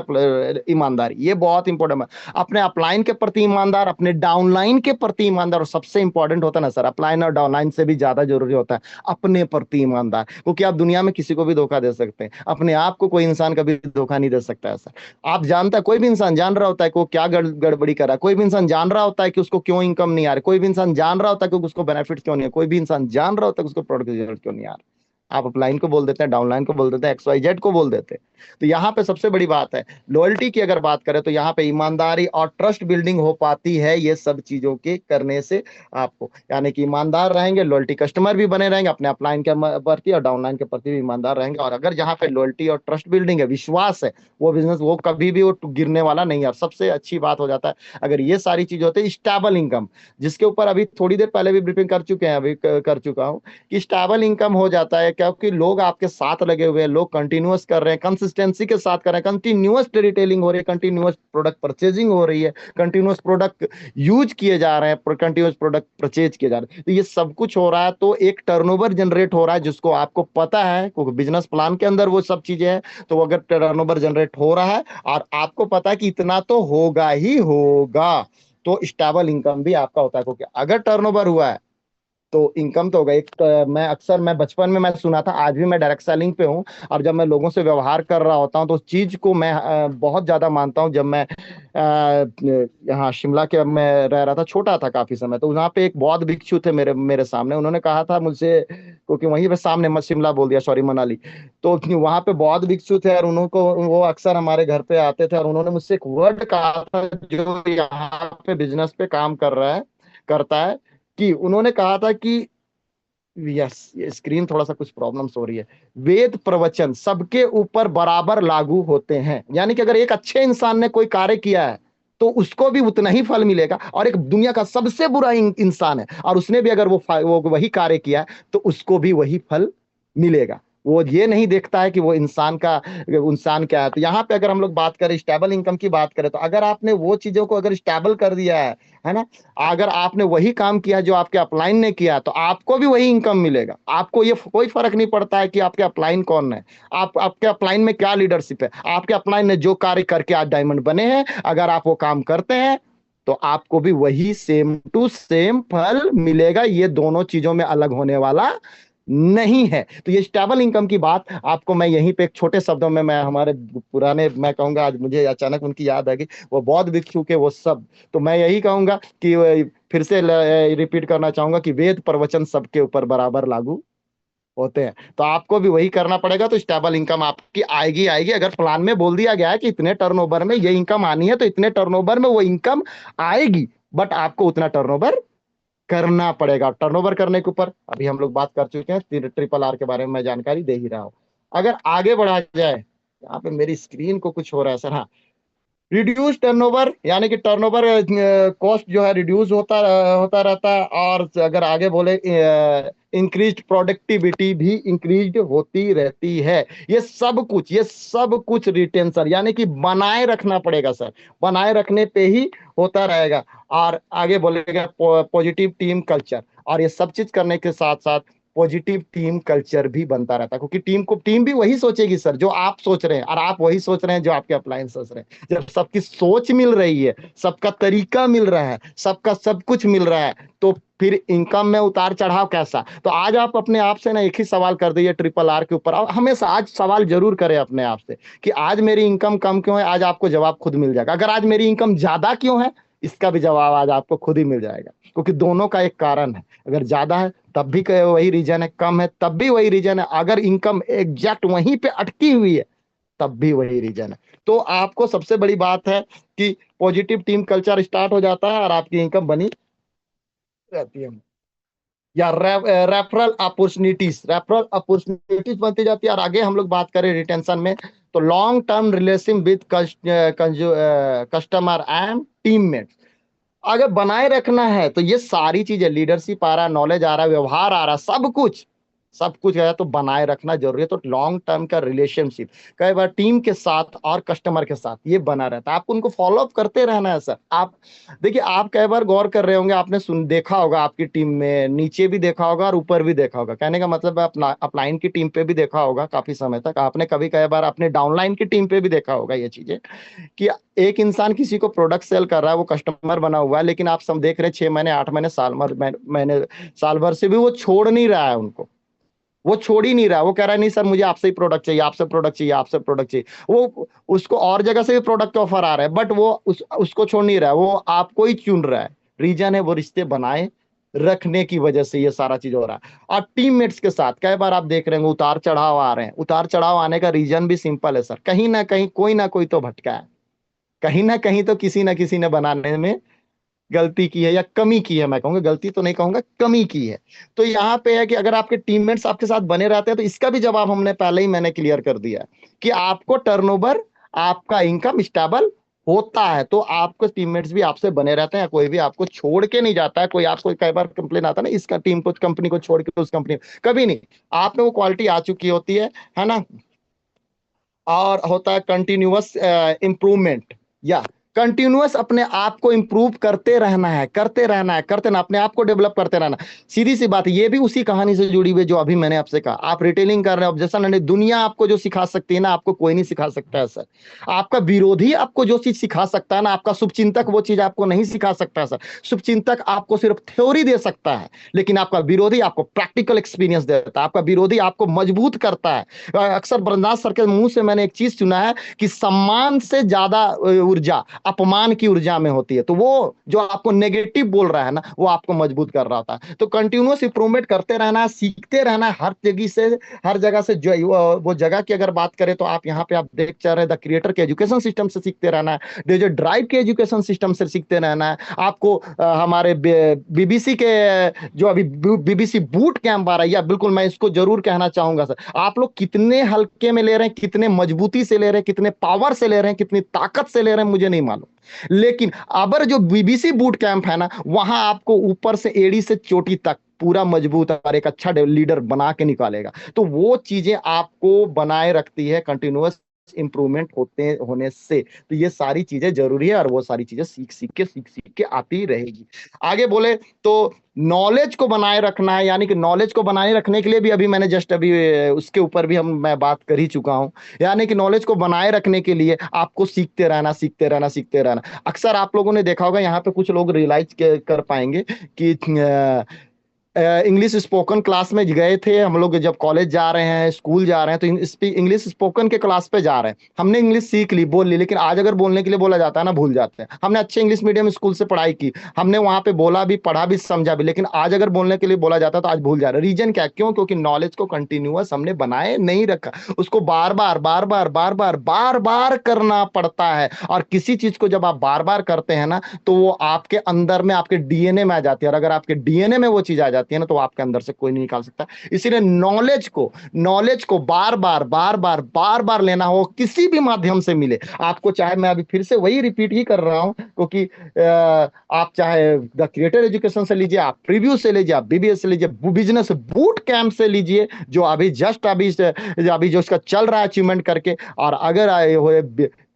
ईमानदारी, ये बहुत इंपॉर्टेंट है। अपने अपलाइन के प्रति ईमानदार, अपने डाउनलाइन के प्रति ईमानदार, और सबसे इंपॉर्टेंट होता है ना सर, अपलाइन और डाउनलाइन से भी ज्यादा जरूरी होता है अपने प्रति ईमानदार। क्योंकि आप दुनिया में किसी को भी धोखा दे सकते हैं, अपने आप को कोई इंसान कभी धोखा नहीं दे सकता है सर। आप जानता है, कोई भी इंसान जान रहा होता है कि वो क्या गड़बड़ी कर रहा है, कोई भी इंसान जान रहा होता है कि उसको क्यों इनकम नहीं आ रही, कोई भी इंसान जान रहा होता है कि उसको बेनिफिट क्यों नहीं है, कोई भी इंसान जान रहा होता है कि उसको प्रोडक्ट रिजल्ट क्यों नहीं आ रहा। आप अपलाइन को बोल देते हैं, डाउनलाइन को बोल देते हैं, XYZ को बोल देते हैं। तो यहाँ पे सबसे बड़ी बात है लॉयल्टी की अगर बात करें, तो यहाँ पे ईमानदारी और ट्रस्ट बिल्डिंग हो पाती है ये सब चीजों के करने से। आपको यानी कि ईमानदार रहेंगे, लॉयल्टी कस्टमर भी बने रहेंगे, अपने अपलाइन के प्रति और डाउनलाइन के प्रति भी ईमानदार रहेंगे। और अगर जहाँ पे लॉयल्टी और ट्रस्ट बिल्डिंग है, विश्वास है, वो बिजनेस वो कभी भी वो गिरने वाला नहीं है। और सबसे अच्छी बात हो जाता है अगर ये सारी चीजें होती है, स्टेबल इनकम, जिसके ऊपर अभी थोड़ी देर पहले भी ब्रीफिंग कर चुके हैं, अभी कर चुका हूँ कि स्टेबल इनकम हो जाता है, क्योंकि लोग आपके साथ लगे हुए हैं, लोग कंटिन्यूअस कर रहे हैं, कंसिस्टेंसी के साथ कर रहे हैं, कंटिन्यूअस रिटेलिंग हो रही है, कंटिन्यूअस प्रोडक्ट परचेजिंग हो रही है, कंटिन्यूअस प्रोडक्ट यूज किए जा रहे हैं, कंटिन्यूअस प्रोडक्ट परचेज किए जा रहे हैं। तो ये सब कुछ हो रहा है, तो एक टर्नओवर जनरेट हो रहा है, जिसको आपको पता है, क्योंकि बिजनेस प्लान के अंदर वो सब चीजें हैं। तो अगर टर्नओवर जनरेट हो रहा है और आपको पता है कि इतना तो होगा ही होगा, तो स्टेबल इनकम भी आपका होता है। क्योंकि अगर टर्नओवर हुआ है तो इनकम तो होगा। मैं बचपन में मैं सुना था, आज भी मैं डायरेक्ट सेलिंग पे हूँ, और जब मैं लोगों से व्यवहार कर रहा होता हूँ तो उस चीज को मैं बहुत ज्यादा मानता हूँ। जब मैं यहाँ शिमला के मैं रह रहा था, छोटा था काफी समय, तो वहाँ पे एक बौद्ध भिक्षु थे मेरे मेरे सामने। उन्होंने कहा था मुझसे, क्योंकि वहीं पे सामने, मैं शिमला बोल दिया, सॉरी, मनाली। तो वहाँ पे बौद्ध भिक्षु थे और उनको वो अक्सर हमारे घर पे आते थे, और उन्होंने मुझसे एक वर्ड कहा था जो यहाँ पे बिजनेस पे काम कर रहा है, करता है, कि उन्होंने कहा था कि, यस, ये स्क्रीन थोड़ा सा कुछ प्रॉब्लम्स हो रही है, वेद प्रवचन सबके ऊपर बराबर लागू होते हैं। यानी कि अगर एक अच्छे इंसान ने कोई कार्य किया है तो उसको भी उतना ही फल मिलेगा, और एक दुनिया का सबसे बुरा इंसान है और उसने भी अगर वो वही कार्य किया है तो उसको भी वही फल मिलेगा। वो ये नहीं देखता है कि वो इंसान क्या है। तो यहाँ पे अगर हम लोग बात करें, स्टेबल इनकम की बात करें, तो अगर आपने वो चीजों को अगर स्टेबल कर दिया है ना, अगर आपने वही काम किया जो आपके अपलाइन ने किया, तो आपको भी वही इनकम मिलेगा। आपको ये कोई फर्क नहीं पड़ता है कि आपके अपलाइन कौन है, आपके अपलाइन में क्या लीडरशिप है। आपके अपलाइन ने जो कार्य करके आज डायमंड बने हैं, अगर आप वो काम करते हैं तो आपको भी वही सेम टू सेम फल मिलेगा। ये दोनों चीजों में अलग होने वाला नहीं है। तो ये स्टेबल इनकम की बात आपको मैं यहीं पे एक छोटे शब्दों में, मैं हमारे पुराने, मैं कहूंगा, आज मुझे अचानक उनकी याद आ गई, वो बौद्ध भिक्षु के वो सब, तो मैं यही कहूंगा कि फिर से रिपीट करना चाहूंगा कि वेद प्रवचन सबके ऊपर बराबर लागू होते हैं। तो आपको भी वही करना पड़ेगा। तो स्टेबल इनकम आपकी आएगी आएगी। अगर प्लान में बोल दिया गया है कि इतने टर्नओवर में ये इनकम आनी है, तो इतने टर्नओवर में वो इनकम आएगी, बट आपको उतना टर्नओवर करना पड़ेगा। टर्नओवर करने के ऊपर अभी हम लोग बात कर चुके हैं, ट्रिपल आर के बारे में मैं जानकारी दे ही रहा हूं। अगर आगे बढ़ा जाए, यहाँ पे मेरी स्क्रीन को कुछ हो रहा है सर, हाँ, रिड्यूस टर्नओवर, यानी कि टर्नओवर कॉस्ट जो है रिड्यूस होता रहता है। और अगर आगे बोले, इंक्रीज प्रोडक्टिविटी भी इंक्रीज होती रहती है। ये सब कुछ रिटेंशन, यानी कि बनाए रखना पड़ेगा सर, बनाए रखने पे ही होता रहेगा। और आगे बोलेगा पॉजिटिव टीम कल्चर, और ये सब चीज करने के साथ साथ पॉजिटिव टीम कल्चर भी बनता रहता है, क्योंकि टीम भी वही सोचेगी सर जो आप सोच रहे हैं, और आप वही सोच रहे हैं जो आपके अप्लायंस सोच रहे हैं। जब सबकी सोच मिल रही है, सबका तरीका मिल रहा है, सबका सब कुछ मिल रहा है, तो फिर इनकम में उतार चढ़ाव कैसा। तो आज आप अपने आप से ना एक ही सवाल कर दीजिए ट्रिपल आर के ऊपर, और हमेशा आज सवाल जरूर करें अपने आप से कि आज मेरी इनकम कम क्यों है। आज आपको जवाब खुद मिल जाएगा। अगर आज मेरी इनकम ज्यादा क्यों है, इसका भी जवाब आज आपको खुद ही मिल जाएगा, क्योंकि दोनों का एक कारण है। अगर ज्यादा है तब भी वही रीजन है, कम है तब भी वही रीजन है, अगर इनकम एग्जैक्ट वहीं पे अटकी हुई है तब भी वही रीजन है। तो आपको सबसे बड़ी बात है कि पॉजिटिव टीम कल्चर स्टार्ट हो जाता है और आपकी इनकम बनी रहती है। या रेफरल अपॉर्चुनिटीज बनती जाती है। और आगे हम लोग बात करें रिटेंशन में, तो long term relation with customer and teammates अगर बनाए रखना है, तो ये सारी चीजें, लीडरशिप आ रहा है, नॉलेज आ रहा है, व्यवहार आ रहा है, सब कुछ है, तो बनाए रखना जरूरी है। तो लॉन्ग टर्म का रिलेशनशिप कई बार टीम के साथ और कस्टमर के साथ ये बना रहता है। आपको उनको फॉलो अप करते रहना है सर। आप देखिए, आप कई बार गौर कर रहे होंगे, आपने देखा होगा, आपकी टीम में नीचे भी देखा होगा और ऊपर भी देखा होगा। कहने का मतलब है अपना अपलाइन की टीम पे भी देखा होगा काफी समय तक, आपने कभी कई बार अपने डाउनलाइन की टीम पे भी देखा होगा ये चीजें, कि एक इंसान किसी को प्रोडक्ट सेल कर रहा है, वो कस्टमर बना हुआ है, लेकिन आप सब देख रहे हैं 6 महीने 8 महीने महीने साल भर से भी वो छोड़ नहीं रहा है उनको, वो छोड़ ही नहीं रहा। वो कह रहा है नहीं सर, मुझे आपसे ही प्रोडक्ट चाहिए, आपसे प्रोडक्ट चाहिए, आपसे प्रोडक्ट चाहिए। वो उसको और जगह से भी प्रोडक्ट ऑफर आ रहा है, बट वो उसको छोड़ नहीं रहा है, वो आपको ही चुन रहा है। रीजन है वो रिश्ते बनाए रखने की वजह से ये सारा चीज हो रहा है। और टीममेट्स के साथ कई बार आप देख रहे हैं उतार चढ़ाव आ रहे हैं। उतार चढ़ाव आने का रीजन भी सिंपल है सर, कहीं ना कहीं कोई ना कोई तो भटका है, कहीं ना कहीं तो किसी ना किसी ने बनाने में गलती की है या कमी की है। मैं कहूंगा गलती तो नहीं कहूंगा, कमी की है। तो यहाँ पे है कि अगर आपके टीममेट्स आपके साथ बने रहते हैं, तो इसका भी जवाब हमने पहले ही मैंने क्लियर कर दिया है कि आपको टर्नओवर, आपका इनकम स्टेबल होता है, तो आपको टीममेट्स भी आपसे बने रहते हैं, कोई भी आपको छोड़ के नहीं जाता है। कोई आपको कई बार कंप्लेन आता है ना, इसका टीम को, कंपनी को छोड़ के उस कंपनी, कभी नहीं। आप में वो क्वालिटी आ चुकी होती है ना। और होता है कंटिन्यूअस इंप्रूवमेंट, या कंटिन्यूअस अपने आप को इंप्रूव करते रहना है, करते रहना है, करते ना अपने आप को डेवलप करते रहना। सीधी सी बात है, ये भी उसी कहानी से जुड़ी हुई है जो अभी मैंने आपसे कहा। आप रिटेलिंग कर रहे हो, ऑब्जेक्शन, दुनिया आपको जो सिखा सकती है ना, आपको कोई नहीं सिखा सकता है सर। आपका विरोधी आपको जो चीज सिखा सकता है ना, आपका शुभचिंतक वो चीज आपको नहीं सिखा सकता है सर। शुभचिंतक आपको सिर्फ थ्योरी दे सकता है, लेकिन आपका विरोधी आपको प्रैक्टिकल एक्सपीरियंस देता है। आपका विरोधी आपको मजबूत करता है। अक्सर ब्रह्मदास सर के मुंह से मैंने एक चीज सुना है कि सम्मान से ज्यादा ऊर्जा अपमान की ऊर्जा में होती है। तो वो जो आपको नेगेटिव बोल रहा है ना, वो आपको मजबूत कर रहा होता है। तो कंटिन्यूअस इंप्रूवमेंट करते रहना है, सीखते रहना है, हर जगह से जो वो जगह की अगर बात करें, तो आप यहाँ पे आप देख चल रहे द क्रिएटर के एजुकेशन सिस्टम से सीखते रहना है, जो ड्राइव के एजुकेशन सिस्टम से सीखते रहना है आपको। हमारे बीबीसी के जो अभी बीबीसी बूट कैंप आ रहा है, या बिल्कुल मैं इसको जरूर कहना चाहूंगा सर, आप लोग कितने हल्के में ले रहे हैं, कितने मजबूती से ले रहे हैं, कितने पावर से ले रहे हैं, कितनी ताकत से ले रहे हैं, मुझे नहीं मालूम। लेकिन अबर जो बीबीसी बूट कैंप है ना, वहां आपको ऊपर से एड़ी से चोटी तक पूरा मजबूत और एक अच्छा लीडर बना के निकालेगा। तो वो चीजें आपको बनाए रखती है कंटिन्यूअस इंप्रूवमेंट होने से। तो ये सारी चीजें जरूरी है और वो सारी चीजें सीख सीख के आती रहेगी। आगे बोले तो नॉलेज को बनाए रखना है, यानी कि नॉलेज को बनाए रखने के लिए भी अभी मैंने जस्ट अभी उसके ऊपर भी मैं बात कर ही चुका हूं। यानी कि नॉलेज को बनाए रखने के लिए आपको सीखते रहना, सीखते रहना, सीखते रहना। अक्सर आप लोगों ने देखा होगा, यहाँ पे कुछ लोग रियलाइज कर पाएंगे कि इंग्लिश स्पोकन क्लास में गए थे हम लोग, जब कॉलेज जा रहे हैं, स्कूल जा रहे हैं, तो इंग्लिश स्पोकन के क्लास पे जा रहे हैं, हमने इंग्लिश सीख ली, बोल ली, लेकिन आज अगर बोलने के लिए बोला जाता है ना, भूल जाते हैं। हमने अच्छे इंग्लिश मीडियम स्कूल से पढ़ाई की, हमने वहां पे बोला भी, पढ़ा भी, समझा भी, लेकिन आज अगर बोलने के लिए बोला जाता है तो आज भूल जा रहे हैं। रीजन क्या? क्यों? क्योंकि नॉलेज को कंटिन्यूअस हमने बनाए नहीं रखा, उसको बार बार बार बार बार बार बार बार करना पड़ता है। और किसी चीज को जब आप बार बार करते हैं ना, तो वो आपके अंदर में, आपके डीएनए में आ जाती है, और अगर आपके डीएनए में वो चीज आ जाती है ना, तो आपके अंदर से कोई नहीं निकाल सकता। इसीलिए नॉलेज को बार बार बार बार बार बार लेना हो, किसी भी माध्यम से मिले आपको, चाहे मैं अभी फिर से वही रिपीट ही कर रहा हूं, क्योंकि आप चाहे द क्रिएटर एजुकेशन से लीजिए, आप प्रीव्यू से लीजिए, आप बीबीएस से लीजिए, बिजनेस बूट कैंप से लीजिए, जो अभी जस्ट अभी जो इसका चल रहा है अचीवमेंट करके, और अगर आए हुए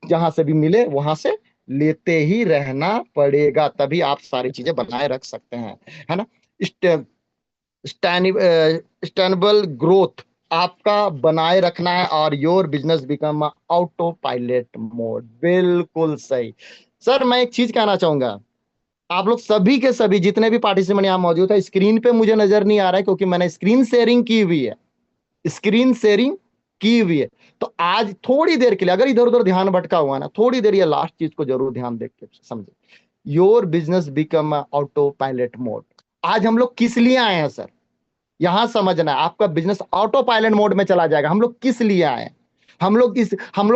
जहां से भी मिले वहां से लेते ही रहना पड़ेगा, तभी आप सारी चीजें बनाए रख सकते हैं, है ना। स्टैनेबल ग्रोथ आपका बनाए रखना है, और your business become auto pilot mode. बिल्कुल सही। सर मैं एक चीज कहना चाहूंगा, आप लोग सभी के सभी जितने भी पार्टिसिपेंट यहाँ मौजूद है, स्क्रीन पे मुझे नजर नहीं आ रहा है क्योंकि मैंने स्क्रीन शेयरिंग की हुई है, स्क्रीन शेयरिंग की हुई है। तो आज थोड़ी देर के लिए अगर इधर उधर ध्यान भटका हुआ है ना, थोड़ी देर ये लास्ट चीज को जरूर ध्यान देख के समझे। Your business become auto pilot mode. आज हम लोग किस लिए आए हैं सर? यहां समझना है, आपका बिजनेस ऑटो पायलट मोड में चला जाएगा। हम लोग किस लिए आए? हम लोग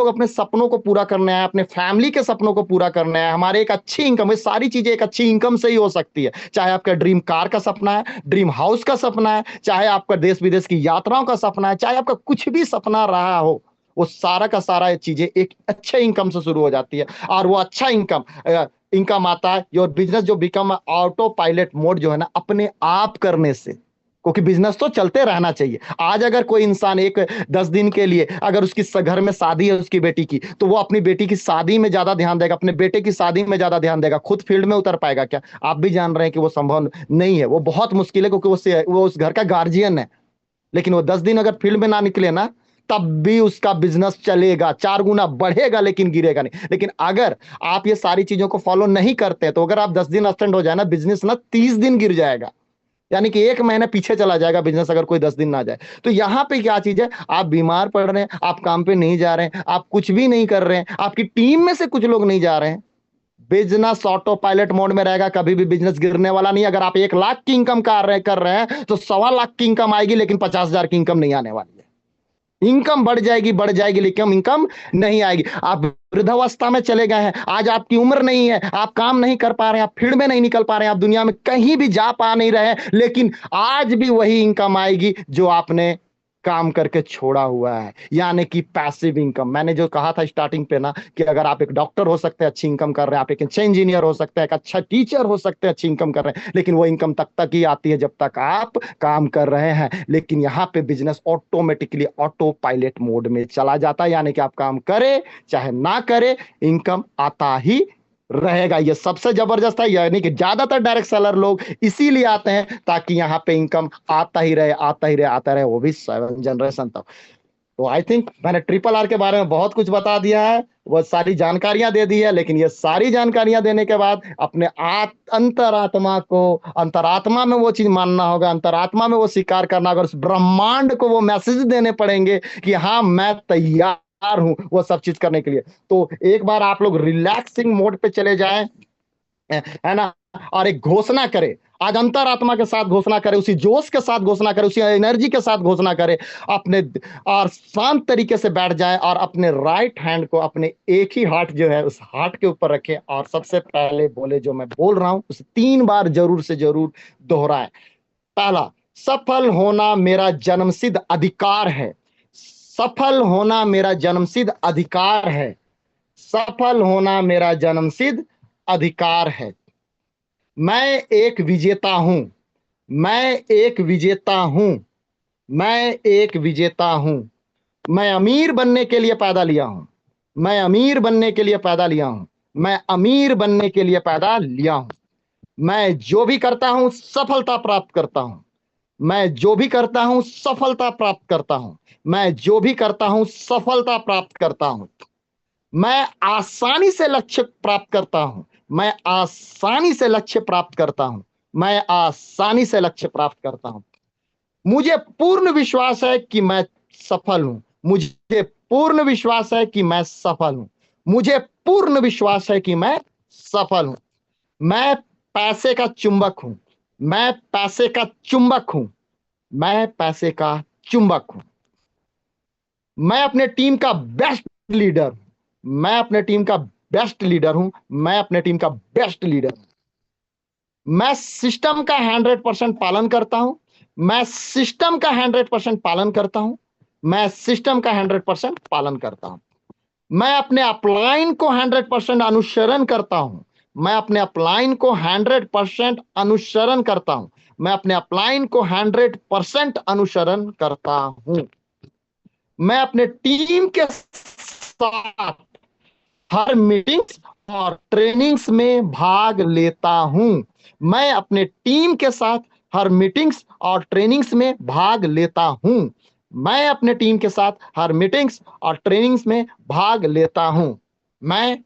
अपने सपनों को पूरा करने आए, अपने फैमिली के सपनों को पूरा करने आए। हमारे एक अच्छी इनकम, ये सारी चीजें एक अच्छी इनकम से ही हो सकती है। चाहे आपका ड्रीम कार का सपना है, ड्रीम हाउस का सपना है, चाहे आपका देश विदेश की यात्राओं का सपना है, चाहे आपका कुछ भी सपना रहा हो, वो सारा का सारा चीजें एक अच्छे इनकम से शुरू हो जाती है। और वो अच्छा इनकम आता है, योर बिजनेस जो बिकम ऑटो पायलट मोड जो है ना, अपने आप करने से। क्योंकि बिजनेस तो चलते रहना चाहिए। आज अगर कोई इंसान एक 10 दिन के लिए, अगर उसकी घर में शादी है उसकी बेटी की, तो वो अपनी बेटी की शादी में ज्यादा ध्यान देगा, अपने बेटे की शादी में ज्यादा ध्यान देगा। खुद फील्ड में उतर पाएगा क्या? आप भी जान रहे हैं कि वो संभव नहीं है, वो बहुत मुश्किल है, क्योंकि वो उस घर का गार्जियन है। लेकिन वो 10 दिन अगर फील्ड में ना निकले ना, तब भी उसका बिजनेस चलेगा, 4 गुना बढ़ेगा, लेकिन गिरेगा नहीं। लेकिन अगर आप ये सारी चीजों को फॉलो नहीं करते, तो अगर आप 10 दिन अब्सेंट हो जाए ना, बिजनेस ना 30 दिन गिर जाएगा, यानी कि 1 महीना पीछे चला जाएगा बिजनेस, अगर कोई 10 दिन ना जाए। तो यहाँ पे क्या चीज है? आप बीमार पड़ रहे हैं, आप काम पे नहीं जा रहे हैं, आप कुछ भी नहीं कर रहे हैं, आपकी टीम में से कुछ लोग नहीं जा रहे हैं, बिजनेस ऑटो पायलट मोड में रहेगा, कभी भी बिजनेस गिरने वाला नहीं। अगर आप 1 लाख की इनकम कर रहे हैं, तो 1.25 लाख की इनकम आएगी, लेकिन 50,000 की इनकम नहीं आने वाली है। इनकम बढ़ जाएगी, लेकिन इनकम नहीं आएगी। आप वृद्धावस्था में चले गए हैं, आज आपकी उम्र नहीं है, आप काम नहीं कर पा रहे हैं, आप फील्ड में नहीं निकल पा रहे हैं, आप दुनिया में कहीं भी जा पा नहीं रहे हैं, लेकिन आज भी वही इनकम आएगी जो आपने काम करके छोड़ा हुआ है, यानी कि पैसिव इनकम। मैंने जो कहा था स्टार्टिंग पे ना, कि अगर आप एक डॉक्टर हो सकते हैं, अच्छी इनकम कर रहे हैं, आप एक अच्छे इंजीनियर हो सकते हैं, एक अच्छा टीचर हो सकते हैं, अच्छी इनकम कर रहे हैं, लेकिन वो इनकम तक तक ही आती है जब तक आप काम कर रहे हैं। लेकिन यहाँ पे business automatically auto pilot mode में चला जाता है, यानी कि आप काम करें चाहे ना करें, इनकम आता ही रहेगा। ये सबसे जबरदस्त है, यानी कि ज्यादातर डायरेक्ट सेलर लोग इसीलिए आते हैं, ताकि यहाँ पे इनकम आता ही रहे, आता ही रहे, आता रहे, वो भी 7 जनरेशन तक। तो आई थिंक मैंने RRR के बारे में बहुत कुछ बता दिया है, वो सारी जानकारियां दे दी है, लेकिन ये सारी जानकारियां देने के बाद अपने अंतरात्मा में वो चीज मानना होगा, अंतरात्मा में वो स्वीकार करना होगा, उस ब्रह्मांड को वो मैसेज देने पड़ेंगे कि हाँ मैं तैयार हूं वो सब चीज करने के लिए। तो एक बार आप लोग रिलैक्सिंग मोड पे चले जाएं, है ना, और एक घोषणा करे, आज अंतरात्मा के साथ घोषणा करे, उसी जोश के साथ घोषणा करे, उसी एनर्जी के साथ घोषणा करे अपने, और शांत तरीके से बैठ जाए, और अपने राइट हैंड को अपने एक ही हार्ट जो है उस हार्ट के ऊपर रखे, और सबसे पहले बोले जो मैं बोल रहा हूं उसे 3 बार जरूर से जरूर दोहराए। पहला, सफल होना मेरा जन्मसिद्ध अधिकार है। सफल होना मेरा जन्मसिद्ध अधिकार है। सफल होना मेरा जन्मसिद्ध अधिकार है। मैं एक विजेता हूं। मैं एक विजेता हूं। मैं एक विजेता हूं। मैं अमीर बनने के लिए पैदा लिया हूं। मैं अमीर बनने के लिए पैदा लिया हूं। मैं अमीर बनने के लिए पैदा लिया हूं। मैं जो भी करता हूं सफलता प्राप्त करता हूं। मैं जो भी करता हूं सफलता प्राप्त करता हूं। मैं जो भी करता हूं सफलता प्राप्त करता हूं। मैं आसानी से लक्ष्य प्राप्त करता हूं। मैं आसानी से लक्ष्य प्राप्त करता हूं। मैं आसानी से लक्ष्य प्राप्त करता हूं। मुझे पूर्ण विश्वास है कि मैं सफल हूं। मुझे पूर्ण विश्वास है कि मैं सफल हूं। मुझे पूर्ण विश्वास है कि मैं सफल हूं। मैं पैसे का चुंबक हूं। मैं पैसे का चुंबक हूं। मैं पैसे का चुंबक हूं। मैं अपने टीम का बेस्ट लीडर हूं। मैं अपने टीम का बेस्ट लीडर हूं। मैं अपने टीम का बेस्ट लीडर हूं। मैं सिस्टम का 100% पालन करता हूं। मैं सिस्टम का 100% पालन करता हूं। मैं सिस्टम का 100% पालन करता हूं। मैं अपने अपलाइन को 100% अनुसरण करता हूं। मैं अपने अपलाइन को 100% अनुसरण करता हूं। मैं अपने अपलाइन को 100% अनुसरण करता हूं। मैं अपने टीम के साथ हर मीटिंग्स और ट्रेनिंग्स में भाग लेता हूं। मैं अपने टीम के साथ हर मीटिंग्स और ट्रेनिंग्स में भाग लेता हूं। मैं अपने टीम के साथ हर मीटिंग्स और ट्रेनिंग्स में भाग लेता हूं। मैं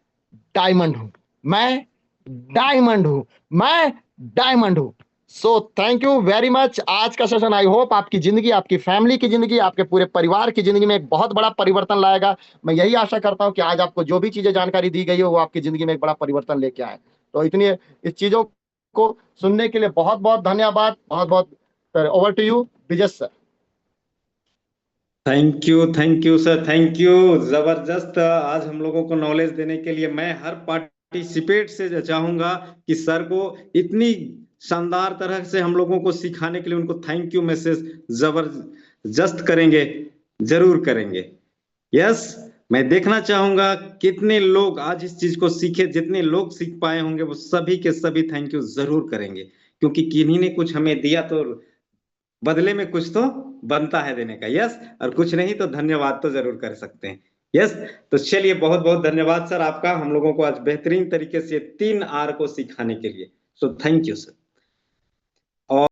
डायमंड हूं। मैं डायमंड हूं। मैं डायमंड हूं। So thank you very much. आज का सेशन आई होप आपकी जिंदगी, आपकी फैमिली की जिंदगी, आपके पूरे परिवार की जिंदगी में एक बहुत बड़ा परिवर्तन लाएगा। मैं यही आशा करता हूं कि आज आपको जो भी चीजें जानकारी दी गई है वो आपकी जिंदगी में एक बड़ा परिवर्तन लेके आए। तो इतनी इस चीजों को सुनने के लिए बहुत बहुत धन्यवाद। बहुत बहुत over to you Vijay sir. Thank you sir, thank you. जबरदस्त आज हम लोगों को नॉलेज देने के लिए। मैं हर पार्टिसिपेट से चाहूंगा कि सर को इतनी शानदार तरह से हम लोगों को सिखाने के लिए उनको थैंक यू मैसेज जबरदस्त करेंगे, जरूर करेंगे। यस, मैं देखना चाहूंगा कितने लोग आज इस चीज को सीखे। जितने लोग सीख पाए होंगे वो सभी के सभी थैंक यू जरूर करेंगे, क्योंकि किन्हीं ने कुछ हमें दिया तो बदले में कुछ तो बनता है देने का। यस, और कुछ नहीं तो धन्यवाद तो जरूर कर सकते हैं। यस, तो चलिए बहुत बहुत धन्यवाद सर आपका, हम लोगों को आज बेहतरीन तरीके से 3 आर को सिखाने के लिए। So thank you sir. और